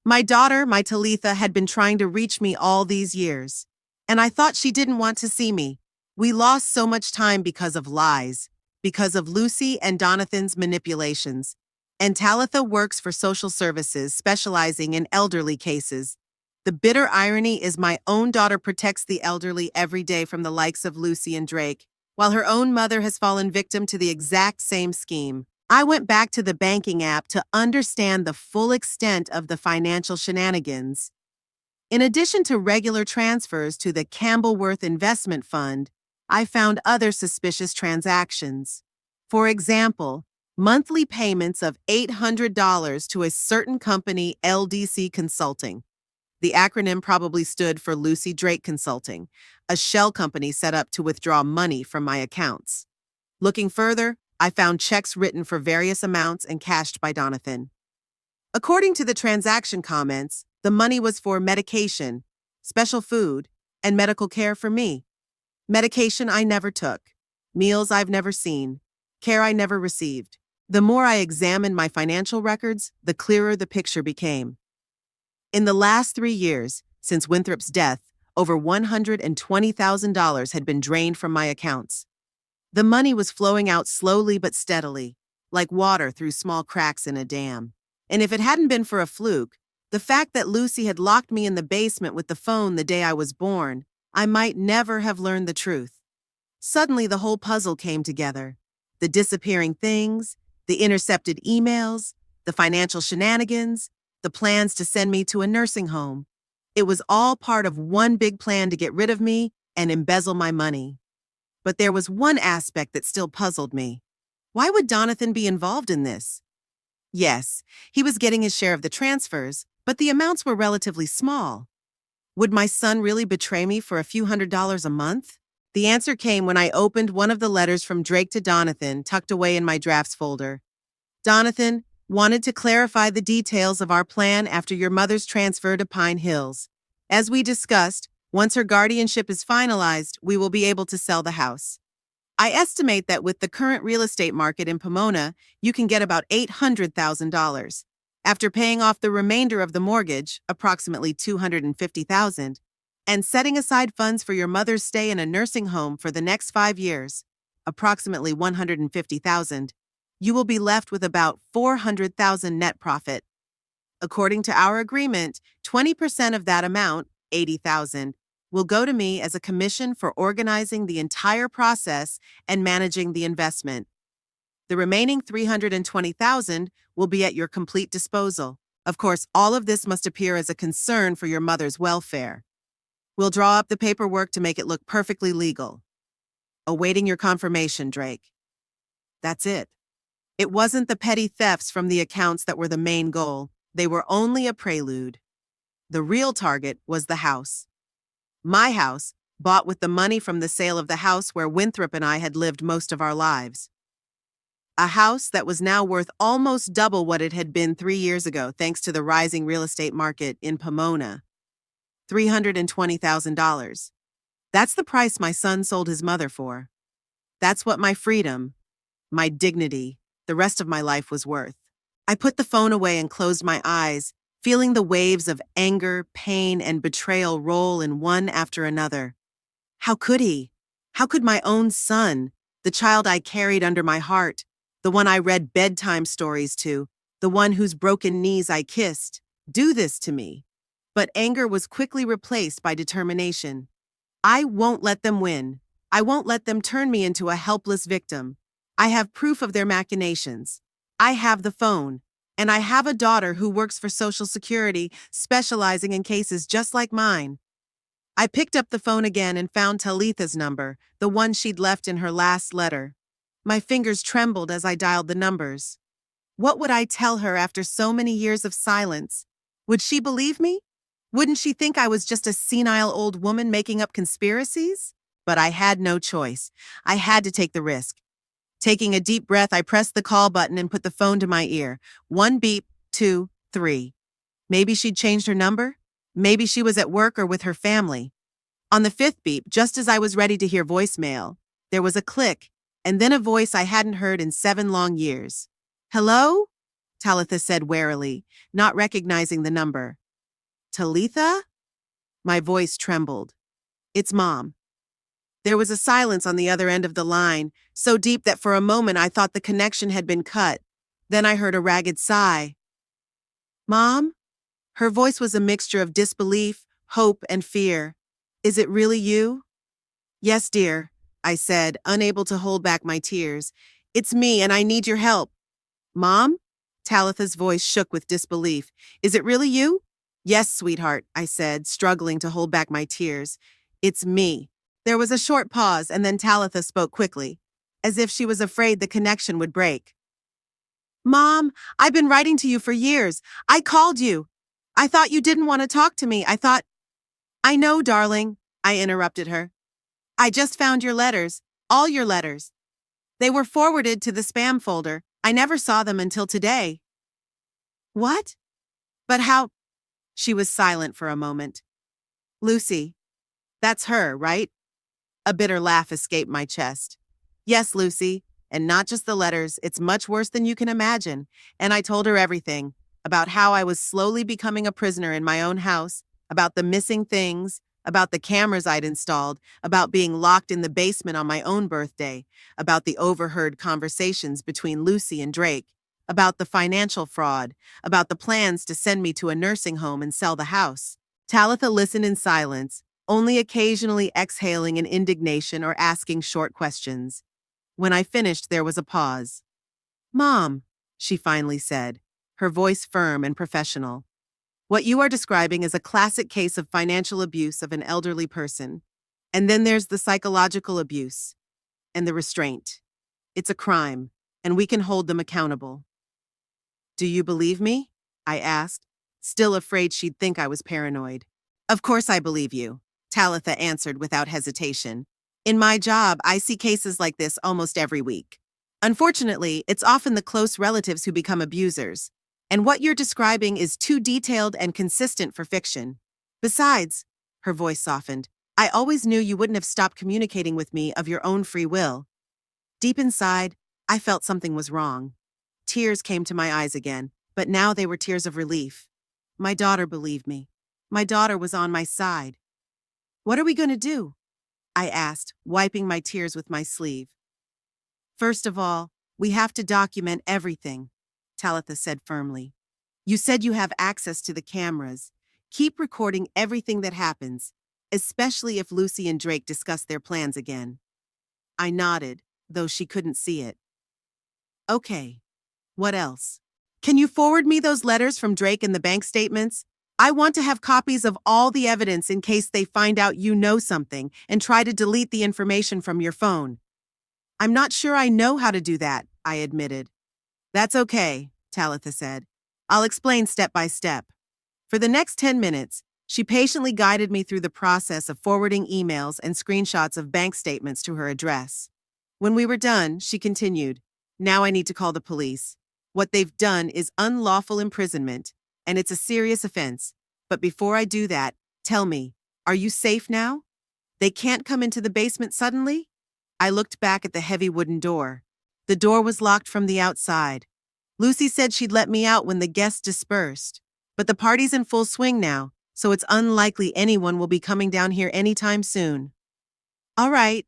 My daughter, my Talitha, had been trying to reach me all these years. And I thought she didn't want to see me. We lost so much time because of lies, because of Lucy and Donathan's manipulations. And Talitha works for social services, specializing in elderly cases. The bitter irony is my own daughter protects the elderly every day from the likes of Lucy and Drake, while her own mother has fallen victim to the exact same scheme. I went back to the banking app to understand the full extent of the financial shenanigans. In addition to regular transfers to the Campbellworth Investment Fund, I found other suspicious transactions. For example, monthly payments of $800 to a certain company, LDC Consulting. The acronym probably stood for Lucy Drake Consulting, a shell company set up to withdraw money from my accounts. Looking further, I found checks written for various amounts and cashed by Donathan. According to the transaction comments, the money was for medication, special food, and medical care for me. Medication I never took, meals I've never seen, care I never received. The more I examined my financial records, the clearer the picture became. In the last 3 years, since Winthrop's death, over $120,000 had been drained from my accounts. The money was flowing out slowly but steadily, like water through small cracks in a dam. And if it hadn't been for a fluke, The fact that Lucy had locked me in the basement with the phone the day I was born, I might never have learned the truth. Suddenly, the whole puzzle came together. The disappearing things, the intercepted emails, the financial shenanigans, the plans to send me to a nursing home. It was all part of one big plan to get rid of me and embezzle my money. But there was one aspect that still puzzled me. Why would Donathan be involved in this? Yes, he was getting his share of the transfers, but the amounts were relatively small. Would my son really betray me for a few $100s a month? The answer came when I opened one of the letters from Drake to Donathan tucked away in my drafts folder. Donathan wanted to clarify the details of our plan after your mother's transfer to Pine Hills. As we discussed, once her guardianship is finalized, we will be able to sell the house. I estimate that with the current real estate market in Pomona, you can get about $800,000. After paying off the remainder of the mortgage, approximately $250,000, and setting aside funds for your mother's stay in a nursing home for the next 5 years, approximately $150,000, you will be left with about $400,000 net profit. According to our agreement, 20% of that amount, $80,000, will go to me as a commission for organizing the entire process and managing the investment. The remaining $320,000 will be at your complete disposal. Of course, all of this must appear as a concern for your mother's welfare. We'll draw up the paperwork to make it look perfectly legal. Awaiting your confirmation, Drake. That's it. It wasn't the petty thefts from the accounts that were the main goal. They were only a prelude. The real target was the house. My house, bought with the money from the sale of the house where Winthrop and I had lived most of our lives. A house that was now worth almost double what it had been 3 years ago thanks to the rising real estate market in Pomona. $320,000. That's the price my son sold his mother for. That's what my freedom, my dignity, the rest of my life was worth. I put the phone away and closed my eyes, feeling the waves of anger, pain, and betrayal roll in one after another. How could he? How could my own son, the child I carried under my heart, the one I read bedtime stories to, the one whose broken knees I kissed, do this to me? But anger was quickly replaced by determination. I won't let them win. I won't let them turn me into a helpless victim. I have proof of their machinations. I have the phone. And I have a daughter who works for Social Security, specializing in cases just like mine. I picked up the phone again and found Talitha's number, the one she'd left in her last letter. My fingers trembled as I dialed the numbers. What would I tell her after so many years of silence? Would she believe me? Wouldn't she think I was just a senile old woman making up conspiracies? But I had no choice. I had to take the risk. Taking a deep breath, I pressed the call button and put the phone to my ear. 1 beep, 2, 3. Maybe she'd changed her number? Maybe she was at work or with her family. On the 5th beep, just as I was ready to hear voicemail, there was a click, and then a voice I hadn't heard in 7 long years. Hello? Talitha said warily, not recognizing the number. Talitha? My voice trembled. It's Mom. There was a silence on the other end of the line, so deep that for a moment I thought the connection had been cut. Then I heard a ragged sigh. Mom? Her voice was a mixture of disbelief, hope, and fear. Is it really you? Yes, dear, I said, unable to hold back my tears. It's me, and I need your help. Mom? Talitha's voice shook with disbelief. Is it really you? Yes, sweetheart, I said, struggling to hold back my tears. It's me. There was a short pause, and then Talitha spoke quickly, as if she was afraid the connection would break. Mom, I've been writing to you for years. I called you. I thought you didn't want to talk to me. I know, darling, I interrupted her. I just found your letters, all your letters. They were forwarded to the spam folder. I never saw them until today. What? But how? She was silent for a moment. Lucy. That's her, right? A bitter laugh escaped my chest. Yes, Lucy, and not just the letters. It's much worse than you can imagine. And I told her everything, about how I was slowly becoming a prisoner in my own house, about the missing things, about the cameras I'd installed, about being locked in the basement on my own birthday, about the overheard conversations between Lucy and Drake, about the financial fraud, about the plans to send me to a nursing home and sell the house. Talitha listened in silence, only occasionally exhaling in indignation or asking short questions. When I finished, there was a pause. Mom, she finally said, her voice firm and professional. What you are describing is a classic case of financial abuse of an elderly person. And then there's the psychological abuse and the restraint. It's a crime, and we can hold them accountable. Do you believe me? I asked, still afraid she'd think I was paranoid. Of course I believe you, Talitha answered without hesitation. In my job, I see cases like this almost every week. Unfortunately, it's often the close relatives who become abusers, and what you're describing is too detailed and consistent for fiction. Besides, her voice softened, I always knew you wouldn't have stopped communicating with me of your own free will. Deep inside, I felt something was wrong. Tears came to my eyes again, but now they were tears of relief. My daughter believed me. My daughter was on my side. What are we going to do? I asked, wiping my tears with my sleeve. First of all, we have to document everything, Talitha said firmly. You said you have access to the cameras. Keep recording everything that happens, especially if Lucy and Drake discuss their plans again. I nodded, though she couldn't see it. Okay. What else? Can you forward me those letters from Drake and the bank statements? I want to have copies of all the evidence in case they find out you know something and try to delete the information from your phone. I'm not sure I know how to do that, I admitted. That's okay, Talitha said. I'll explain step by step. For the next 10 minutes, she patiently guided me through the process of forwarding emails and screenshots of bank statements to her address. When we were done, she continued, Now I need to call the police. What they've done is unlawful imprisonment, and it's a serious offense. But before I do that, tell me, are you safe now? They can't come into the basement suddenly? I looked back at the heavy wooden door. The door was locked from the outside. Lucy said she'd let me out when the guests dispersed. But the party's in full swing now, so it's unlikely anyone will be coming down here anytime soon. All right.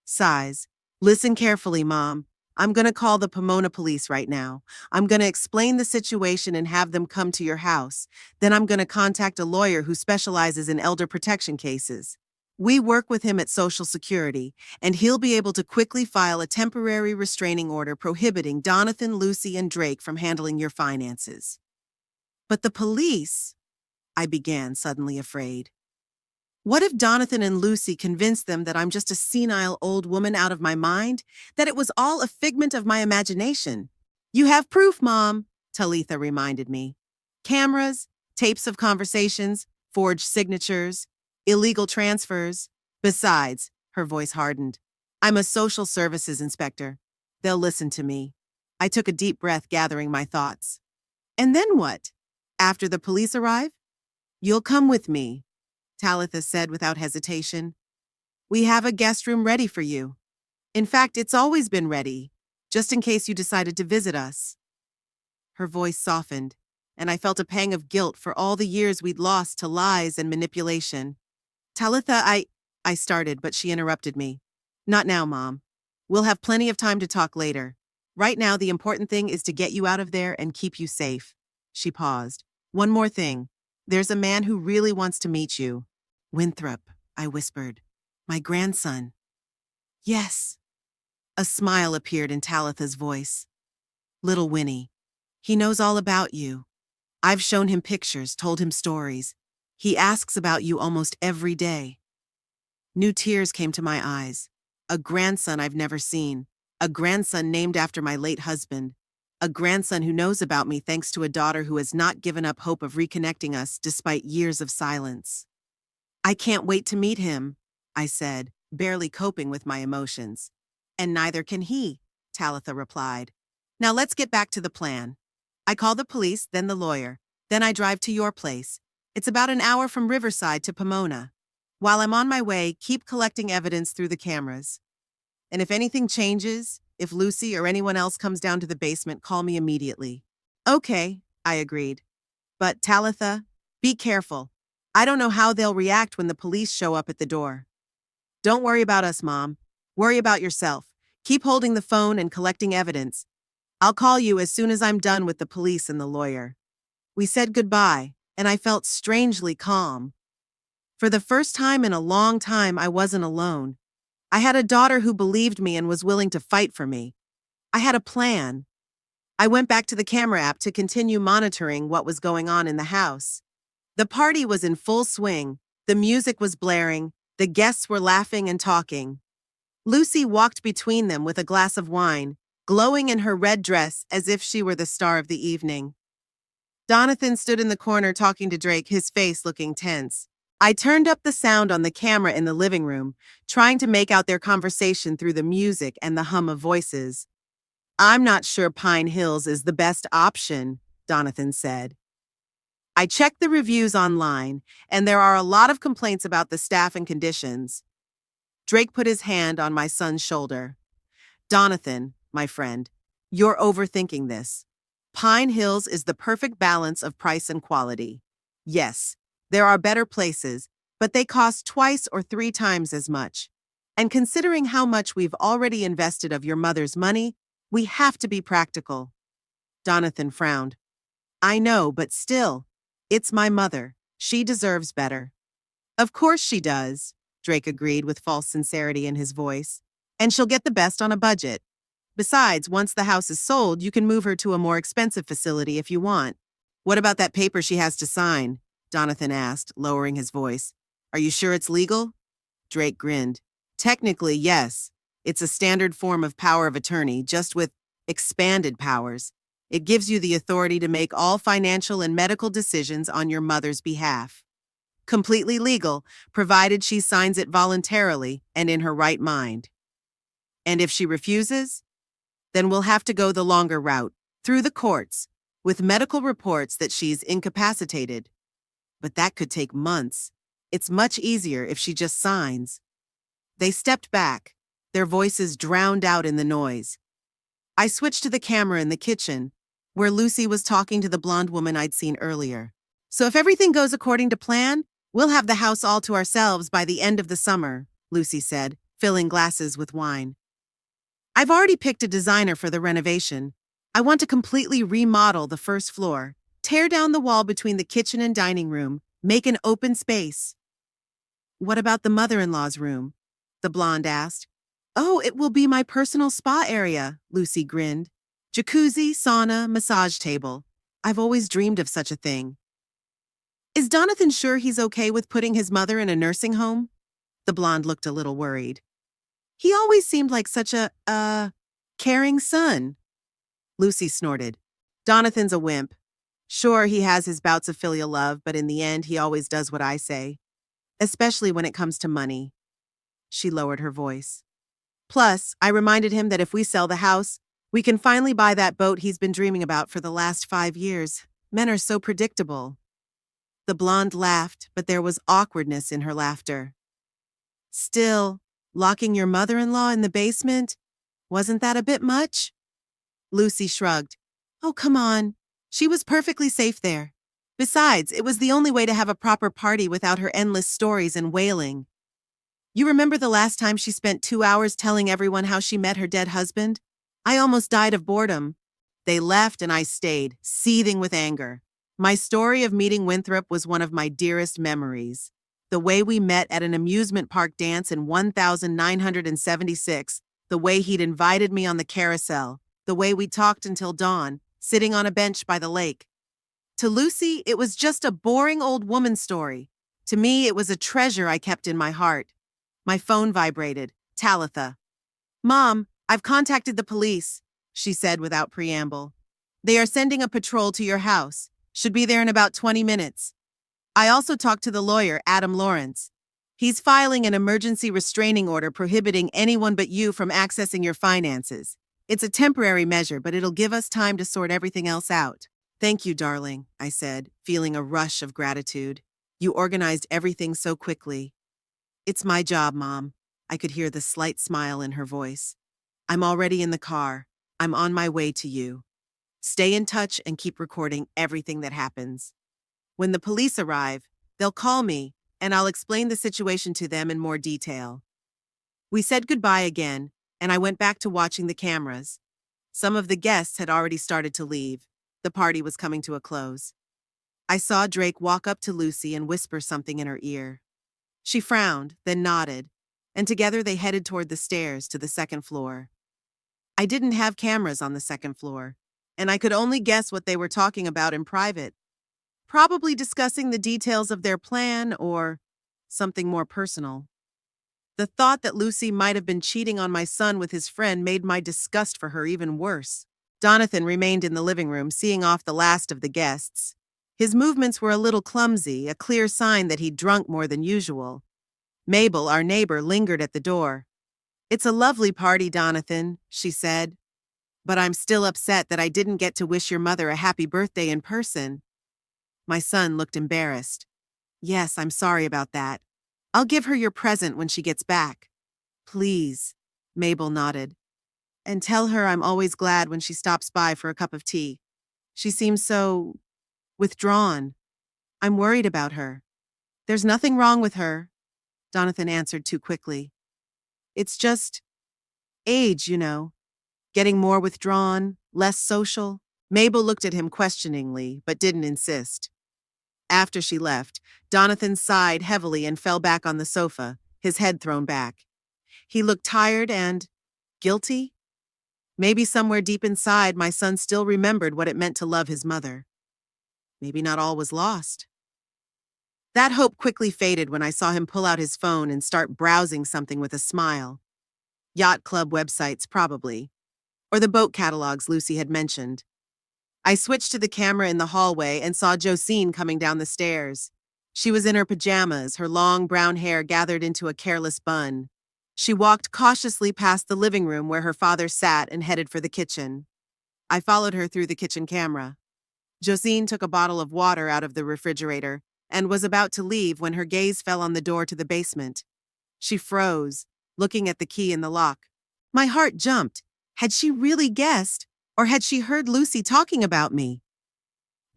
Sighs. Listen carefully, Mom. I'm going to call the Pomona police right now. I'm going to explain the situation and have them come to your house. Then I'm going to contact a lawyer who specializes in elder protection cases. We work with him at Social Security, and he'll be able to quickly file a temporary restraining order prohibiting Donathan, Lucy, and Drake from handling your finances. But the police, I began, suddenly afraid. What if Donathan and Lucy convinced them that I'm just a senile old woman out of my mind, that it was all a figment of my imagination? You have proof, Mom, Talitha reminded me. Cameras, tapes of conversations, forged signatures, illegal transfers. Besides, her voice hardened, I'm a social services inspector. They'll listen to me. I took a deep breath, gathering my thoughts. And then what? After the police arrive? You'll come with me, Talitha said without hesitation. We have a guest room ready for you. In fact, it's always been ready, just in case you decided to visit us. Her voice softened, and I felt a pang of guilt for all the years we'd lost to lies and manipulation. Talitha, I started, but she interrupted me. Not now, Mom. We'll have plenty of time to talk later. Right now, the important thing is to get you out of there and keep you safe. She paused. One more thing. There's a man who really wants to meet you. Winthrop, I whispered. My grandson. Yes. A smile appeared in Talitha's voice. Little Winnie. He knows all about you. I've shown him pictures, told him stories. He asks about you almost every day. New tears came to my eyes. A grandson I've never seen. A grandson named after my late husband. A grandson who knows about me thanks to a daughter who has not given up hope of reconnecting us despite years of silence. I can't wait to meet him, I said, barely coping with my emotions. And neither can he, Talitha replied. Now let's get back to the plan. I call the police, then the lawyer. Then I drive to your place. It's about an hour from Riverside to Pomona. While I'm on my way, keep collecting evidence through the cameras. And if anything changes, if Lucy or anyone else comes down to the basement, call me immediately. Okay, I agreed. But Talitha, be careful. I don't know how they'll react when the police show up at the door. Don't worry about us, Mom. Worry about yourself. Keep holding the phone and collecting evidence. I'll call you as soon as I'm done with the police and the lawyer. We said goodbye, and I felt strangely calm. For the first time in a long time, I wasn't alone. I had a daughter who believed me and was willing to fight for me. I had a plan. I went back to the camera app to continue monitoring what was going on in the house. The party was in full swing. The music was blaring. The guests were laughing and talking. Lucy walked between them with a glass of wine, glowing in her red dress as if she were the star of the evening. Jonathan stood in the corner talking to Drake, his face looking tense. I turned up the sound on the camera in the living room, trying to make out their conversation through the music and the hum of voices. I'm not sure Pine Hills is the best option, Jonathan said. I checked the reviews online, and there are a lot of complaints about the staff and conditions. Drake put his hand on my son's shoulder. Jonathan, my friend, you're overthinking this. Pine Hills is the perfect balance of price and quality. Yes, there are better places, but they cost twice or 3 times as much. And considering how much we've already invested of your mother's money, we have to be practical. Jonathan frowned. I know, but still, it's my mother. She deserves better. Of course she does, Drake agreed with false sincerity in his voice. And she'll get the best on a budget. Besides, once the house is sold, you can move her to a more expensive facility if you want. What about that paper she has to sign? Jonathan asked, lowering his voice. Are you sure it's legal? Drake grinned. Technically, yes. It's a standard form of power of attorney, just with expanded powers. It gives you the authority to make all financial and medical decisions on your mother's behalf. Completely legal, provided she signs it voluntarily and in her right mind. And if she refuses, then we'll have to go the longer route, through the courts, with medical reports that she's incapacitated. But that could take months. It's much easier if she just signs. They stepped back, their voices drowned out in the noise. I switched to the camera in the kitchen, where Lucy was talking to the blonde woman I'd seen earlier. So if everything goes according to plan, we'll have the house all to ourselves by the end of the summer, Lucy said, filling glasses with wine. I've already picked a designer for the renovation. I want to completely remodel the first floor, tear down the wall between the kitchen and dining room, make an open space. What about the mother-in-law's room? The blonde asked. Oh, it will be my personal spa area, Lucy grinned. Jacuzzi, sauna, massage table. I've always dreamed of such a thing. Is Jonathan sure he's okay with putting his mother in a nursing home? The blonde looked a little worried. He always seemed like such a caring son. Lucy snorted. Jonathan's a wimp. Sure, he has his bouts of filial love, but in the end, he always does what I say. Especially when it comes to money. She lowered her voice. Plus, I reminded him that if we sell the house, we can finally buy that boat he's been dreaming about for the last 5 years. Men are so predictable. The blonde laughed, but there was awkwardness in her laughter. Still, locking your mother-in-law in the basement? Wasn't that a bit much? Lucy shrugged. Oh, come on. She was perfectly safe there. Besides, it was the only way to have a proper party without her endless stories and wailing. You remember the last time she spent 2 hours telling everyone how she met her dead husband? I almost died of boredom. They left and I stayed, seething with anger. My story of meeting Winthrop was one of my dearest memories. The way we met at an amusement park dance in 1976, the way he'd invited me on the carousel, the way we talked until dawn, sitting on a bench by the lake. To Lucy, it was just a boring old woman story. To me, it was a treasure I kept in my heart. My phone vibrated. Talitha. Mom, I've contacted the police, she said without preamble. They are sending a patrol to your house. Should be there in about 20 minutes. I also talked to the lawyer, Adam Lawrence. He's filing an emergency restraining order prohibiting anyone but you from accessing your finances. It's a temporary measure, but it'll give us time to sort everything else out. Thank you, darling, I said, feeling a rush of gratitude. You organized everything so quickly. It's my job, Mom. I could hear the slight smile in her voice. I'm already in the car. I'm on my way to you. Stay in touch and keep recording everything that happens. When the police arrive, they'll call me, and I'll explain the situation to them in more detail. We said goodbye again, and I went back to watching the cameras. Some of the guests had already started to leave. The party was coming to a close. I saw Drake walk up to Lucy and whisper something in her ear. She frowned, then nodded, and together they headed toward the stairs to the second floor. I didn't have cameras on the second floor, and I could only guess what they were talking about in private. Probably discussing the details of their plan or something more personal. The thought that Lucy might have been cheating on my son with his friend made my disgust for her even worse. Jonathan remained in the living room, seeing off the last of the guests. His movements were a little clumsy, a clear sign that he'd drunk more than usual. Mabel, our neighbor, lingered at the door. "It's a lovely party, Jonathan," she said. "But I'm still upset that I didn't get to wish your mother a happy birthday in person." My son looked embarrassed. "Yes, I'm sorry about that. I'll give her your present when she gets back." "Please," Mabel nodded. "And tell her I'm always glad when she stops by for a cup of tea. She seems so withdrawn. I'm worried about her." "There's nothing wrong with her," Jonathan answered too quickly. "It's just age, you know. Getting more withdrawn, less social." Mabel looked at him questioningly, but didn't insist. After she left, Jonathan sighed heavily and fell back on the sofa, his head thrown back. He looked tired and guilty. Maybe somewhere deep inside, my son still remembered what it meant to love his mother. Maybe not all was lost. That hope quickly faded when I saw him pull out his phone and start browsing something with a smile. Yacht club websites, probably. Or the boat catalogs Lucy had mentioned. I switched to the camera in the hallway and saw Josine coming down the stairs. She was in her pajamas, her long brown hair gathered into a careless bun. She walked cautiously past the living room where her father sat and headed for the kitchen. I followed her through the kitchen camera. Josine took a bottle of water out of the refrigerator and was about to leave when her gaze fell on the door to the basement. She froze, looking at the key in the lock. My heart jumped. Had she really guessed? Or had she heard Lucy talking about me?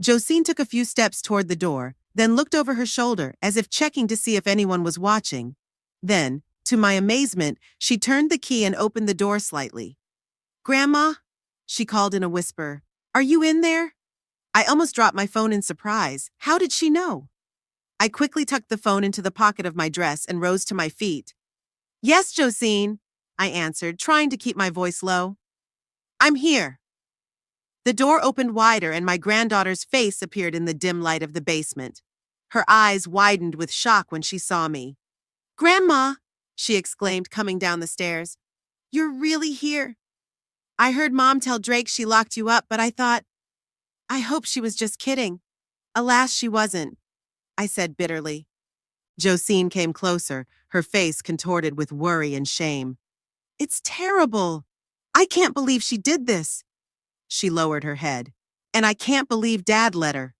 Josine took a few steps toward the door, then looked over her shoulder as if checking to see if anyone was watching. Then, to my amazement, she turned the key and opened the door slightly. "Grandma?" she called in a whisper. "Are you in there?" I almost dropped my phone in surprise. How did she know? I quickly tucked the phone into the pocket of my dress and rose to my feet. "Yes, Josine," I answered, trying to keep my voice low. "I'm here." The door opened wider and my granddaughter's face appeared in the dim light of the basement. Her eyes widened with shock when she saw me. "Grandma," she exclaimed, coming down the stairs. "You're really here. I heard Mom tell Drake she locked you up, but I hope she was just kidding." "Alas, she wasn't," I said bitterly. Josine came closer, her face contorted with worry and shame. "It's terrible. I can't believe she did this." She lowered her head. "And I can't believe Dad let her."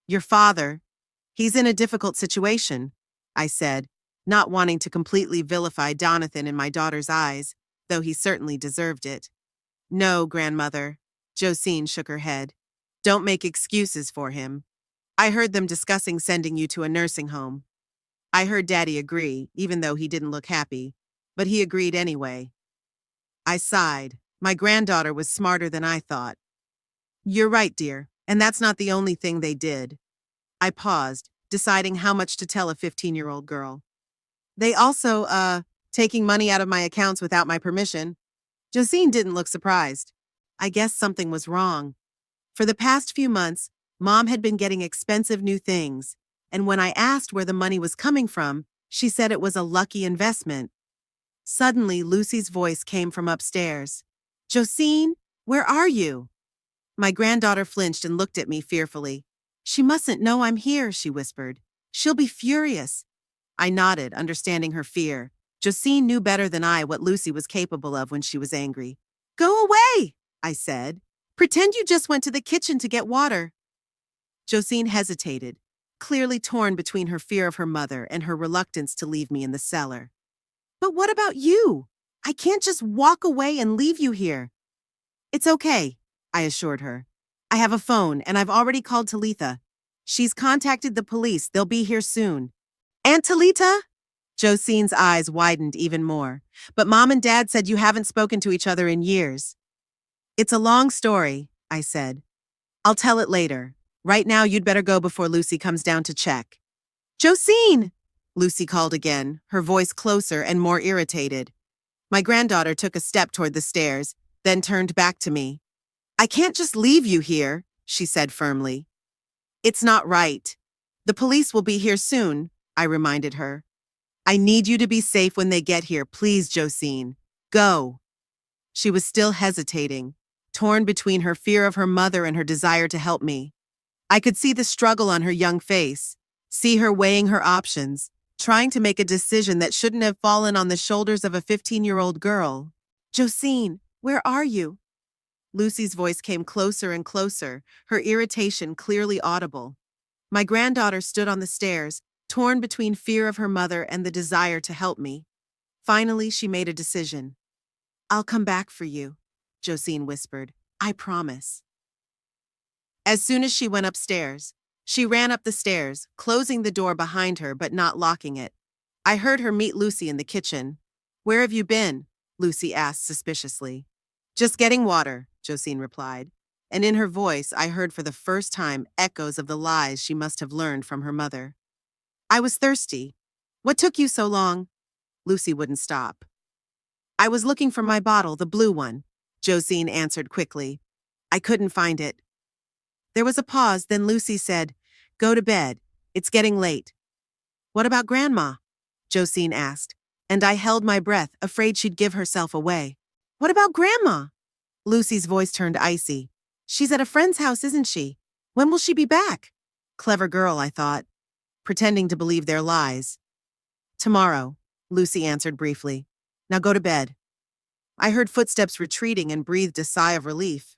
"Your father, he's in a difficult situation," I said, not wanting to completely vilify Jonathan in my daughter's eyes, though he certainly deserved it. "No, grandmother," Josine shook her head. "Don't make excuses for him. I heard them discussing sending you to a nursing home." I heard Daddy agree, even though he didn't look happy, but he agreed anyway. I sighed. My granddaughter was smarter than I thought. "You're right, dear, and that's not the only thing they did." I paused, deciding how much to tell a 15-year-old girl. "They also, taking money out of my accounts without my permission." Josine didn't look surprised. I guess something was wrong. For the past few months, Mom had been getting expensive new things, and when I asked where the money was coming from, she said it was a lucky investment. Suddenly, Lucy's voice came from upstairs. "Josine, where are you?" My granddaughter flinched and looked at me fearfully. "She mustn't know I'm here," she whispered. "She'll be furious." I nodded, understanding her fear. Josine knew better than I what Lucy was capable of when she was angry. "Go away," I said. "Pretend you just went to the kitchen to get water." Josine hesitated, clearly torn between her fear of her mother and her reluctance to leave me in the cellar. "But what about you? I can't just walk away and leave you here." "It's okay," I assured her. "I have a phone, and I've already called Talitha. She's contacted the police. They'll be here soon." "Aunt Talita?" Josine's eyes widened even more. "But Mom and Dad said you haven't spoken to each other in years." It's a long story, I said. I'll tell it later. Right now, you'd better go before Lucy comes down to check. Josine! Lucy called again, her voice closer and more irritated. My granddaughter took a step toward the stairs, then turned back to me. I can't just leave you here, she said firmly. It's not right. The police will be here soon, I reminded her. I need you to be safe when they get here, please, Josine. Go. She was still hesitating, torn between her fear of her mother and her desire to help me. I could see the struggle on her young face, see her weighing her options, trying to make a decision that shouldn't have fallen on the shoulders of a 15-year-old girl. Josine, where are you? Lucy's voice came closer and closer, her irritation clearly audible. My granddaughter stood on the stairs, torn between fear of her mother and the desire to help me. Finally, she made a decision. I'll come back for you, Josine whispered. I promise. As soon as she went upstairs, she ran up the stairs, closing the door behind her but not locking it. I heard her meet Lucy in the kitchen. Where have you been? Lucy asked suspiciously. Just getting water, Josine replied, and in her voice I heard for the first time echoes of the lies she must have learned from her mother. I was thirsty. What took you so long? Lucy wouldn't stop. I was looking for my bottle, the blue one, Josine answered quickly. I couldn't find it. There was a pause, then Lucy said, Go to bed. It's getting late. What about Grandma? Josine asked, and I held my breath, afraid she'd give herself away. What about Grandma? Lucy's voice turned icy. She's at a friend's house, isn't she? When will she be back? Clever girl, I thought, pretending to believe their lies. Tomorrow, Lucy answered briefly. Now go to bed. I heard footsteps retreating and breathed a sigh of relief.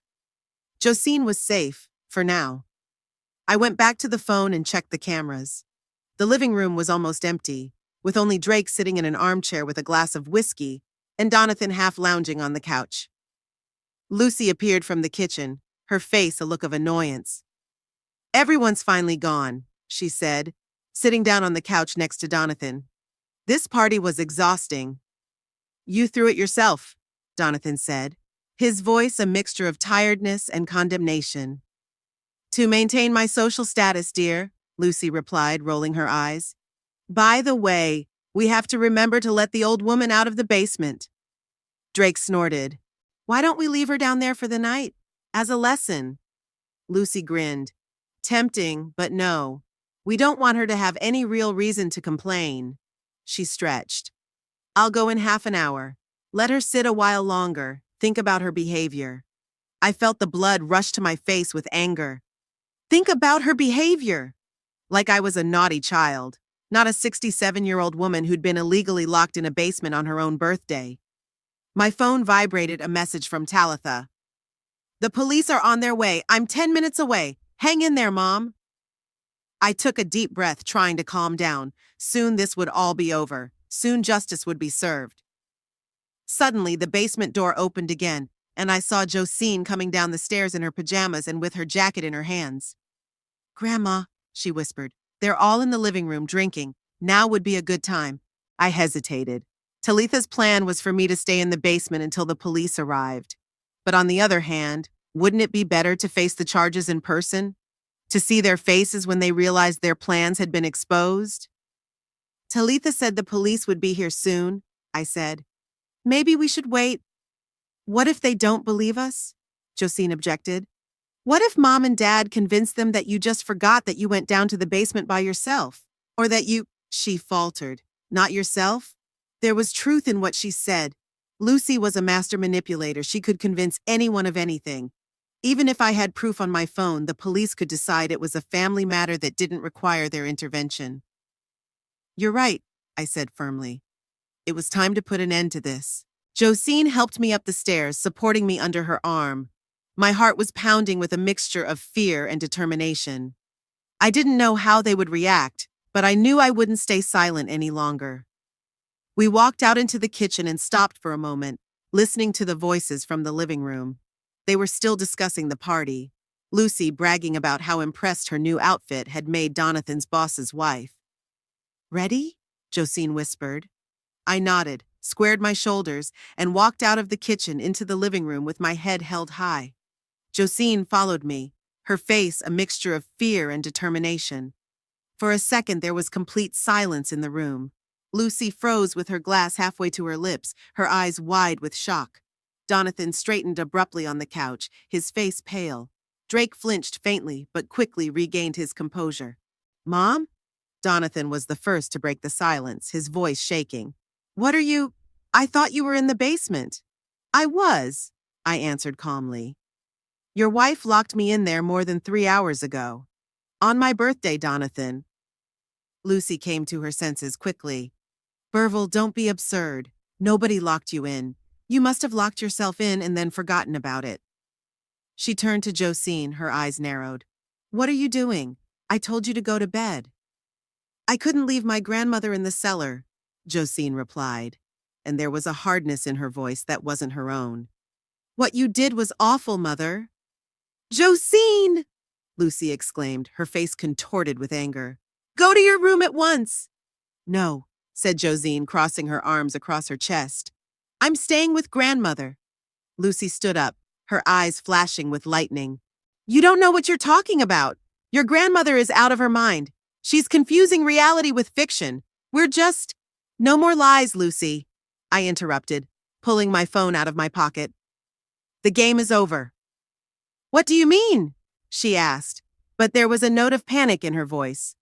Josine was safe, for now. I went back to the phone and checked the cameras. The living room was almost empty, with only Drake sitting in an armchair with a glass of whiskey and Donathan half lounging on the couch. Lucy appeared from the kitchen, her face a look of annoyance. Everyone's finally gone, she said, sitting down on the couch next to Donathan. This party was exhausting. You threw it yourself, Donathan said, his voice a mixture of tiredness and condemnation. To maintain my social status, dear, Lucy replied, rolling her eyes. By the way, we have to remember to let the old woman out of the basement. Drake snorted. Why don't we leave her down there for the night? As a lesson. Lucy grinned. Tempting, but no. We don't want her to have any real reason to complain. She stretched. I'll go in half an hour. Let her sit a while longer, think about her behavior. I felt the blood rush to my face with anger. Think about her behavior! Like I was a naughty child, not a 67-year-old woman who'd been illegally locked in a basement on her own birthday. My phone vibrated a message from Talitha. The police are on their way. I'm 10 minutes away. Hang in there, Mom. I took a deep breath, trying to calm down. Soon this would all be over. Soon justice would be served. Suddenly, the basement door opened again, and I saw Josine coming down the stairs in her pajamas and with her jacket in her hands. Grandma, she whispered, they're all in the living room drinking. Now would be a good time. I hesitated. Talitha's plan was for me to stay in the basement until the police arrived. But on the other hand, wouldn't it be better to face the charges in person? To see their faces when they realized their plans had been exposed? Talitha said the police would be here soon, I said. Maybe we should wait. What if they don't believe us? Josine objected. What if Mom and Dad convinced them that you just forgot that you went down to the basement by yourself? Or that you, she faltered, not yourself? There was truth in what she said. Lucy was a master manipulator. She could convince anyone of anything. Even if I had proof on my phone, the police could decide it was a family matter that didn't require their intervention. You're right, I said firmly. It was time to put an end to this. Josine helped me up the stairs, supporting me under her arm. My heart was pounding with a mixture of fear and determination. I didn't know how they would react, but I knew I wouldn't stay silent any longer. We walked out into the kitchen and stopped for a moment, listening to the voices from the living room. They were still discussing the party, Lucy bragging about how impressed her new outfit had made Donathan's boss's wife. Ready? Josine whispered. I nodded, squared my shoulders, and walked out of the kitchen into the living room with my head held high. Josine followed me, her face a mixture of fear and determination. For a second there was complete silence in the room. Lucy froze with her glass halfway to her lips, her eyes wide with shock. Donathan straightened abruptly on the couch, his face pale. Drake flinched faintly, but quickly regained his composure. "Mom?" Donathan was the first to break the silence, his voice shaking. "What are you— I thought you were in the basement." "I was," I answered calmly. "Your wife locked me in there more than 3 hours ago. On my birthday, Donathan." Lucy came to her senses quickly. "Burville, don't be absurd. Nobody locked you in. You must have locked yourself in and then forgotten about it." She turned to Josine, her eyes narrowed. "What are you doing? I told you to go to bed." "I couldn't leave my grandmother in the cellar," Josine replied, and there was a hardness in her voice that wasn't her own. "What you did was awful, Mother." "Josine!" Lucy exclaimed, her face contorted with anger. "Go to your room at once." "No," said Josine, crossing her arms across her chest. "I'm staying with grandmother." Lucy stood up, her eyes flashing with lightning. "You don't know what you're talking about. Your grandmother is out of her mind. She's confusing reality with fiction. We're just— "No more lies, Lucy," I interrupted, pulling my phone out of my pocket. "The game is over." "What do you mean?" she asked, but there was a note of panic in her voice.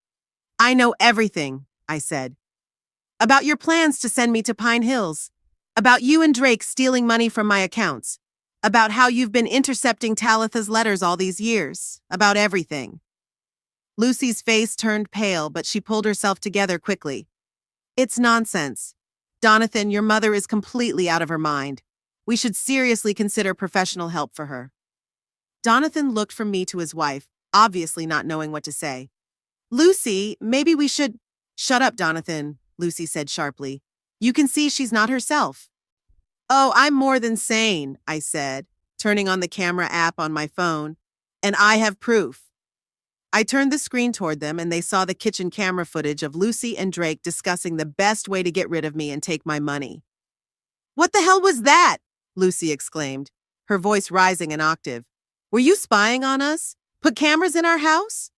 "I know everything," I said. "About your plans to send me to Pine Hills. About you and Drake stealing money from my accounts. About how you've been intercepting Talitha's letters all these years. About everything." Lucy's face turned pale, but she pulled herself together quickly. "It's nonsense. Donathan, your mother is completely out of her mind. We should seriously consider professional help for her." Donathan looked from me to his wife, obviously not knowing what to say. "Lucy, maybe we should—" "Shut up, Donathan," Lucy said sharply. "You can see she's not herself." "Oh, I'm more than sane," I said, turning on the camera app on my phone. "And I have proof." I turned the screen toward them and they saw the kitchen camera footage of Lucy and Drake discussing the best way to get rid of me and take my money. "What the hell was that?" Lucy exclaimed, her voice rising an octave. "Were you spying on us? Put cameras in our house?"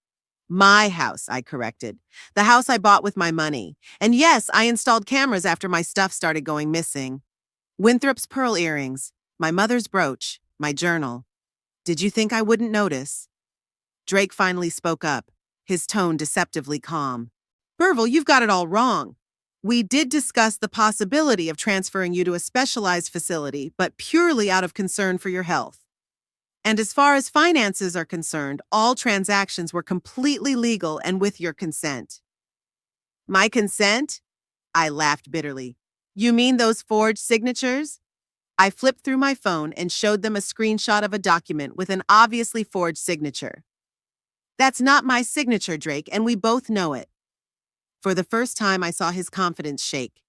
"My house," I corrected. "The house I bought with my money. And yes, I installed cameras after my stuff started going missing. Winthrop's pearl earrings, my mother's brooch, my journal. Did you think I wouldn't notice?" Drake finally spoke up, his tone deceptively calm. "Burville, you've got it all wrong. We did discuss the possibility of transferring you to a specialized facility, but purely out of concern for your health. And as far as finances are concerned, all transactions were completely legal and with your consent." "My consent?" I laughed bitterly. "You mean those forged signatures?" I flipped through my phone and showed them a screenshot of a document with an obviously forged signature. "That's not my signature, Drake, and we both know it." For the first time, I saw his confidence shake.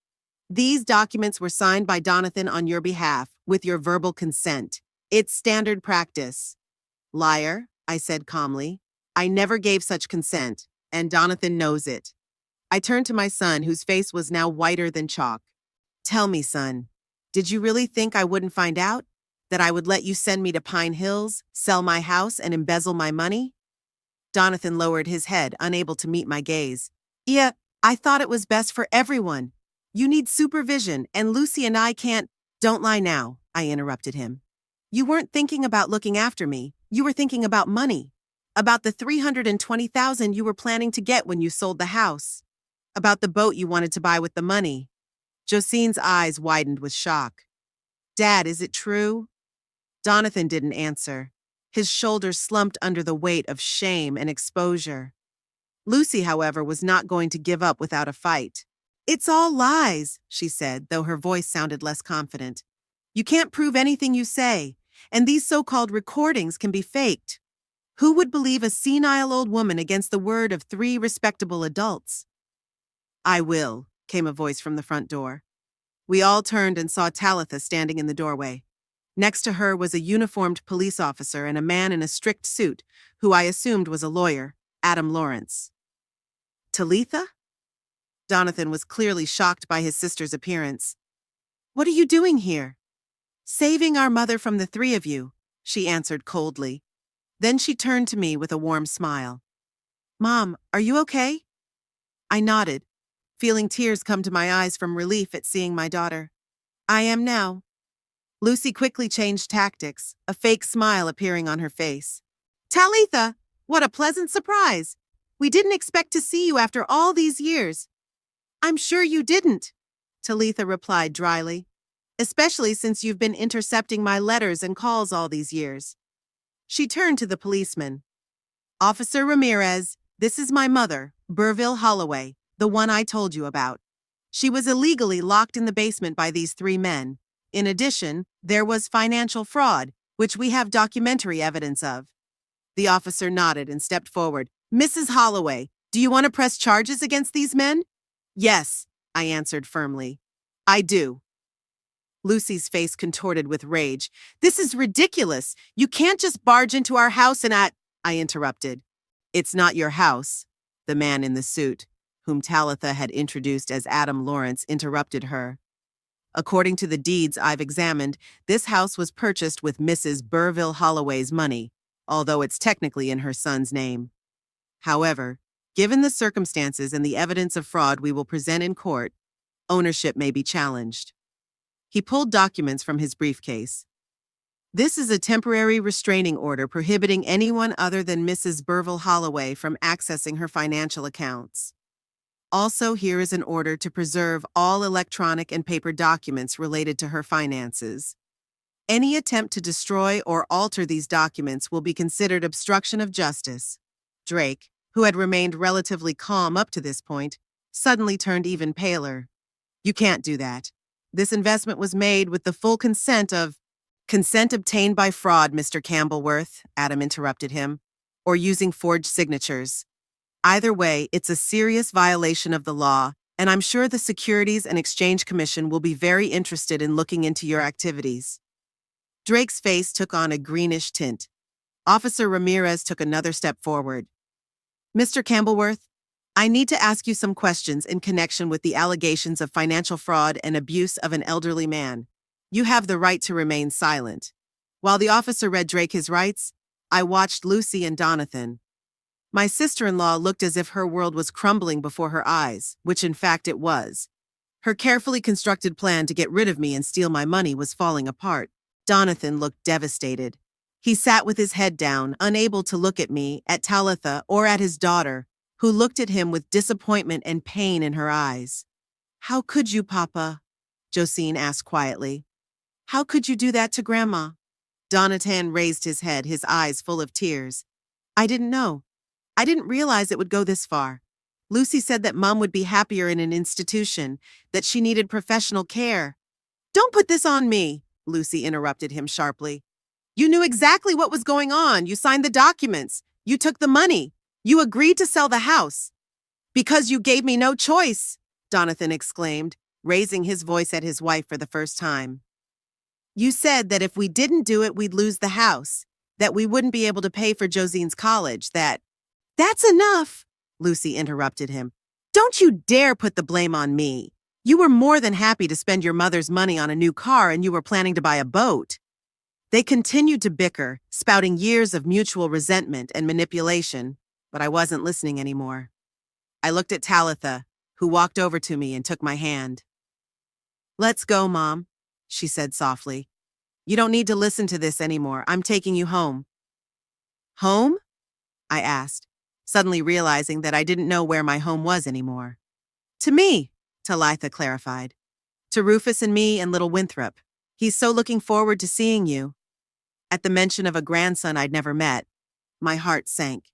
"These documents were signed by Donathan on your behalf, with your verbal consent. It's standard practice." "Liar," I said calmly. "I never gave such consent, and Donathan knows it." I turned to my son, whose face was now whiter than chalk. "Tell me, son, did you really think I wouldn't find out? That I would let you send me to Pine Hills, sell my house, and embezzle my money?" Donathan lowered his head, unable to meet my gaze. "Yeah, I thought it was best for everyone. You need supervision, and Lucy and I can't—" "Don't lie now," I interrupted him. "You weren't thinking about looking after me. You were thinking about money. About the $320,000 you were planning to get when you sold the house. About the boat you wanted to buy with the money." Josine's eyes widened with shock. "Dad, is it true?" Donathan didn't answer. His shoulders slumped under the weight of shame and exposure. Lucy, however, was not going to give up without a fight. "It's all lies," she said, though her voice sounded less confident. "You can't prove anything you say, and these so-called recordings can be faked. Who would believe a senile old woman against the word of 3 respectable adults?" "I will," came a voice from the front door. We all turned and saw Talitha standing in the doorway. Next to her was a uniformed police officer and a man in a strict suit, who I assumed was a lawyer, Adam Lawrence. "Talitha?" Donathan was clearly shocked by his sister's appearance. What are you doing here? Saving our mother from the three of you, she answered coldly. Then she turned to me with a warm smile. Mom, are you okay? I nodded, feeling tears come to my eyes from relief at seeing my daughter. I am now. Lucy quickly changed tactics, a fake smile appearing on her face. Talitha, what a pleasant surprise! We didn't expect to see you after all these years. I'm sure you didn't, Talitha replied dryly, especially since you've been intercepting my letters and calls all these years. She turned to the policeman. Officer Ramirez, this is my mother, Burville Holloway, the one I told you about. She was illegally locked in the basement by these three men. In addition, there was financial fraud, which we have documentary evidence of. The officer nodded and stepped forward. Mrs. Holloway, do you want to press charges against these men? Yes, I answered firmly. I do. Lucy's face contorted with rage. This is ridiculous. You can't just barge into our house and I interrupted. It's not your house. The man in the suit, whom Talitha had introduced as Adam Lawrence, interrupted her. According to the deeds I've examined, this house was purchased with Mrs. Burville Holloway's money, although it's technically in her son's name. However, given the circumstances and the evidence of fraud we will present in court, ownership may be challenged. He pulled documents from his briefcase. This is a temporary restraining order prohibiting anyone other than Mrs. Burville Holloway from accessing her financial accounts. Also, here is an order to preserve all electronic and paper documents related to her finances. Any attempt to destroy or alter these documents will be considered obstruction of justice. Drake, who had remained relatively calm up to this point, suddenly turned even paler. You can't do that. This investment was made with the full consent obtained by fraud, Mr. Campbellworth, Adam interrupted him, or using forged signatures. Either way, it's a serious violation of the law, and I'm sure the Securities and Exchange Commission will be very interested in looking into your activities. Drake's face took on a greenish tint. Officer Ramirez took another step forward. Mr. Campbellworth, I need to ask you some questions in connection with the allegations of financial fraud and abuse of an elderly man. You have the right to remain silent. While the officer read Drake his rights, I watched Lucy and Donathan. My sister-in-law looked as if her world was crumbling before her eyes, which in fact it was. Her carefully constructed plan to get rid of me and steal my money was falling apart. Donathan looked devastated. He sat with his head down, unable to look at me, at Talitha, or at his daughter, who looked at him with disappointment and pain in her eyes. How could you, Papa? Josine asked quietly. How could you do that to Grandma? Donatan raised his head, his eyes full of tears. I didn't know. I didn't realize it would go this far. Lucy said that Mom would be happier in an institution, that she needed professional care. Don't put this on me, Lucy interrupted him sharply. You knew exactly what was going on. You signed the documents. You took the money. You agreed to sell the house. Because you gave me no choice, Donathan exclaimed, raising his voice at his wife for the first time. You said that if we didn't do it, we'd lose the house, that we wouldn't be able to pay for Josine's college, That's enough, Lucy interrupted him. Don't you dare put the blame on me. You were more than happy to spend your mother's money on a new car and you were planning to buy a boat. They continued to bicker, spouting years of mutual resentment and manipulation, but I wasn't listening anymore. I looked at Talitha, who walked over to me and took my hand. Let's go, Mom, she said softly. You don't need to listen to this anymore. I'm taking you home. Home? I asked, suddenly realizing that I didn't know where my home was anymore. To me, Talitha clarified. To Rufus and me and little Winthrop. He's so looking forward to seeing you. At the mention of a grandson I'd never met, my heart sank.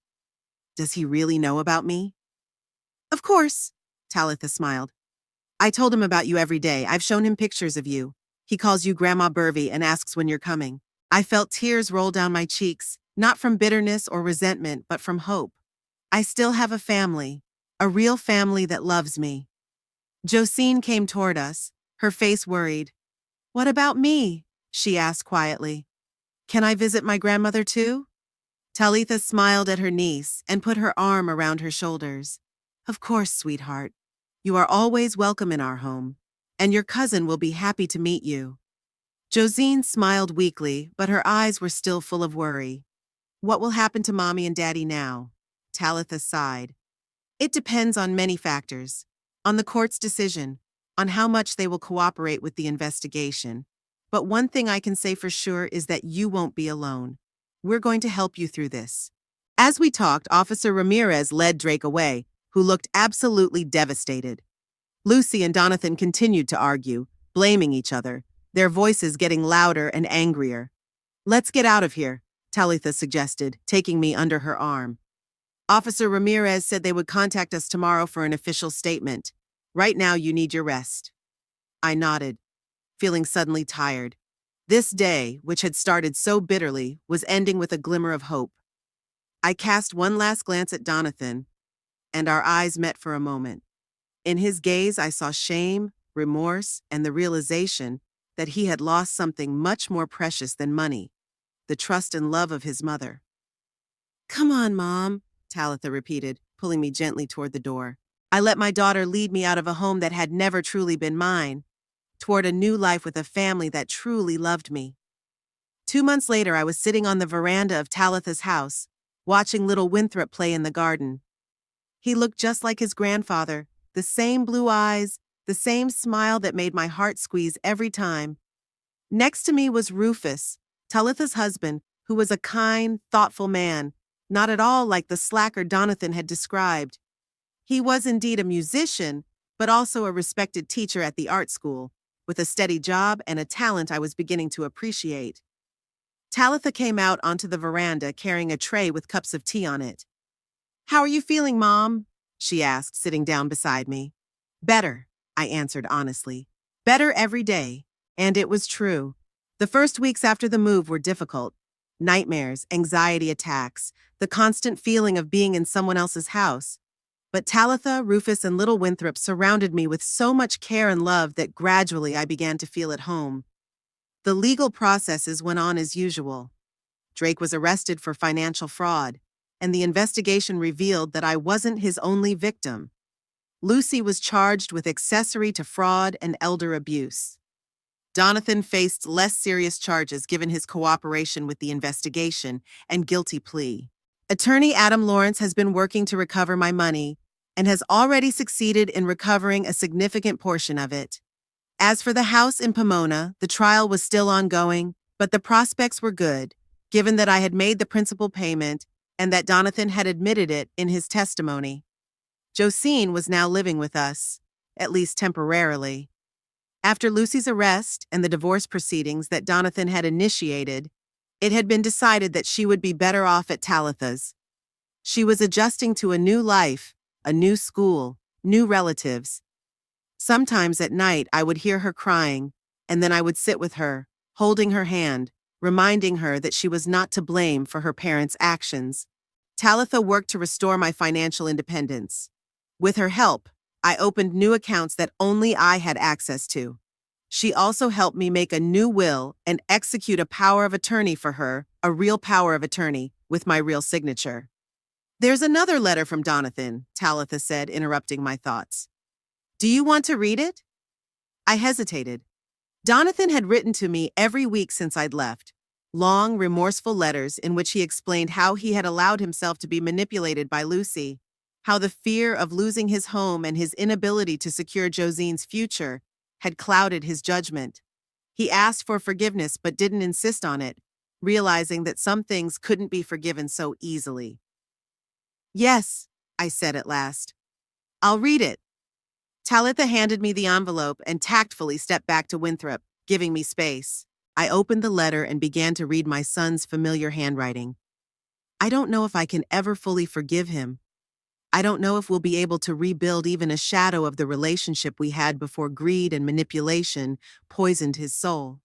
Does he really know about me? Of course, Talitha smiled. I told him about you every day. I've shown him pictures of you. He calls you Grandma Burvey and asks when you're coming. I felt tears roll down my cheeks, not from bitterness or resentment, but from hope. I still have a family, a real family that loves me. Josine came toward us, her face worried. What about me? She asked quietly. Can I visit my grandmother too? Talitha smiled at her niece and put her arm around her shoulders. Of course, sweetheart. You are always welcome in our home. And your cousin will be happy to meet you. Josine smiled weakly, but her eyes were still full of worry. What will happen to Mommy and Daddy now? Talitha sighed. It depends on many factors. On the court's decision, on how much they will cooperate with the investigation. But one thing I can say for sure is that you won't be alone. We're going to help you through this. As we talked, Officer Ramirez led Drake away, who looked absolutely devastated. Lucy and Donathan continued to argue, blaming each other, their voices getting louder and angrier. Let's get out of here, Talitha suggested, taking me under her arm. Officer Ramirez said they would contact us tomorrow for an official statement. Right now, you need your rest. I nodded, feeling suddenly tired. This day, which had started so bitterly, was ending with a glimmer of hope. I cast one last glance at Donathan, and our eyes met for a moment. In his gaze, I saw shame, remorse, and the realization that he had lost something much more precious than money, the trust and love of his mother. Come on, Mom, Talitha repeated, pulling me gently toward the door. I let my daughter lead me out of a home that had never truly been mine, toward a new life with a family that truly loved me. 2 months later, I was sitting on the veranda of Talitha's house, watching little Winthrop play in the garden. He looked just like his grandfather, the same blue eyes, the same smile that made my heart squeeze every time. Next to me was Rufus, Talitha's husband, who was a kind, thoughtful man, not at all like the slacker Donathan had described. He was indeed a musician, but also a respected teacher at the art school, with a steady job and a talent I was beginning to appreciate. Talitha came out onto the veranda carrying a tray with cups of tea on it. How are you feeling, Mom? She asked, sitting down beside me. Better, I answered honestly. Better every day. And it was true. The first weeks after the move were difficult. Nightmares, anxiety attacks, the constant feeling of being in someone else's house. But Talitha, Rufus, and little Winthrop surrounded me with so much care and love that gradually I began to feel at home. The legal processes went on as usual. Drake was arrested for financial fraud, and the investigation revealed that I wasn't his only victim. Lucy was charged with accessory to fraud and elder abuse. Donathan faced less serious charges given his cooperation with the investigation and guilty plea. Attorney Adam Lawrence has been working to recover my money and has already succeeded in recovering a significant portion of it. As for the house in Pomona, the trial was still ongoing, but the prospects were good, given that I had made the principal payment and that Donathan had admitted it in his testimony. Josine was now living with us, at least temporarily. After Lucy's arrest and the divorce proceedings that Donathan had initiated, it had been decided that she would be better off at Talitha's. She was adjusting to a new life, a new school, new relatives. Sometimes at night I would hear her crying, and then I would sit with her, holding her hand, reminding her that she was not to blame for her parents' actions. Talitha worked to restore my financial independence. With her help, I opened new accounts that only I had access to. She also helped me make a new will and execute a power of attorney for her, a real power of attorney, with my real signature. There's another letter from Donathan, Talitha said, interrupting my thoughts. Do you want to read it? I hesitated. Donathan had written to me every week since I'd left. Long, remorseful letters in which he explained how he had allowed himself to be manipulated by Lucy, how the fear of losing his home and his inability to secure Josine's future had clouded his judgment. He asked for forgiveness but didn't insist on it, realizing that some things couldn't be forgiven so easily. Yes, I said at last. I'll read it. Talitha handed me the envelope and tactfully stepped back to Winthrop, giving me space. I opened the letter and began to read my son's familiar handwriting. I don't know if I can ever fully forgive him. I don't know if we'll be able to rebuild even a shadow of the relationship we had before greed and manipulation poisoned his soul.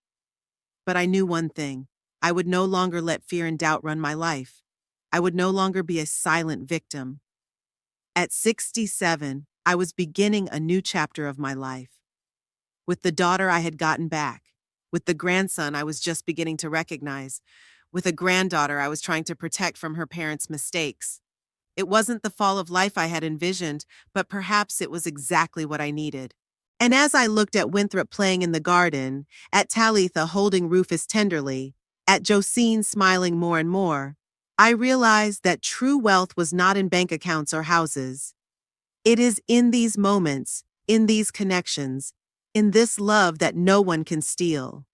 But I knew one thing. I would no longer let fear and doubt run my life. I would no longer be a silent victim. At 67, I was beginning a new chapter of my life. With the daughter I had gotten back, with the grandson I was just beginning to recognize, with a granddaughter I was trying to protect from her parents' mistakes. It wasn't the fall of life I had envisioned, but perhaps it was exactly what I needed. And as I looked at Winthrop playing in the garden, at Talitha holding Rufus tenderly, at Josine smiling more and more, I realized that true wealth was not in bank accounts or houses. It is in these moments, in these connections, in this love that no one can steal.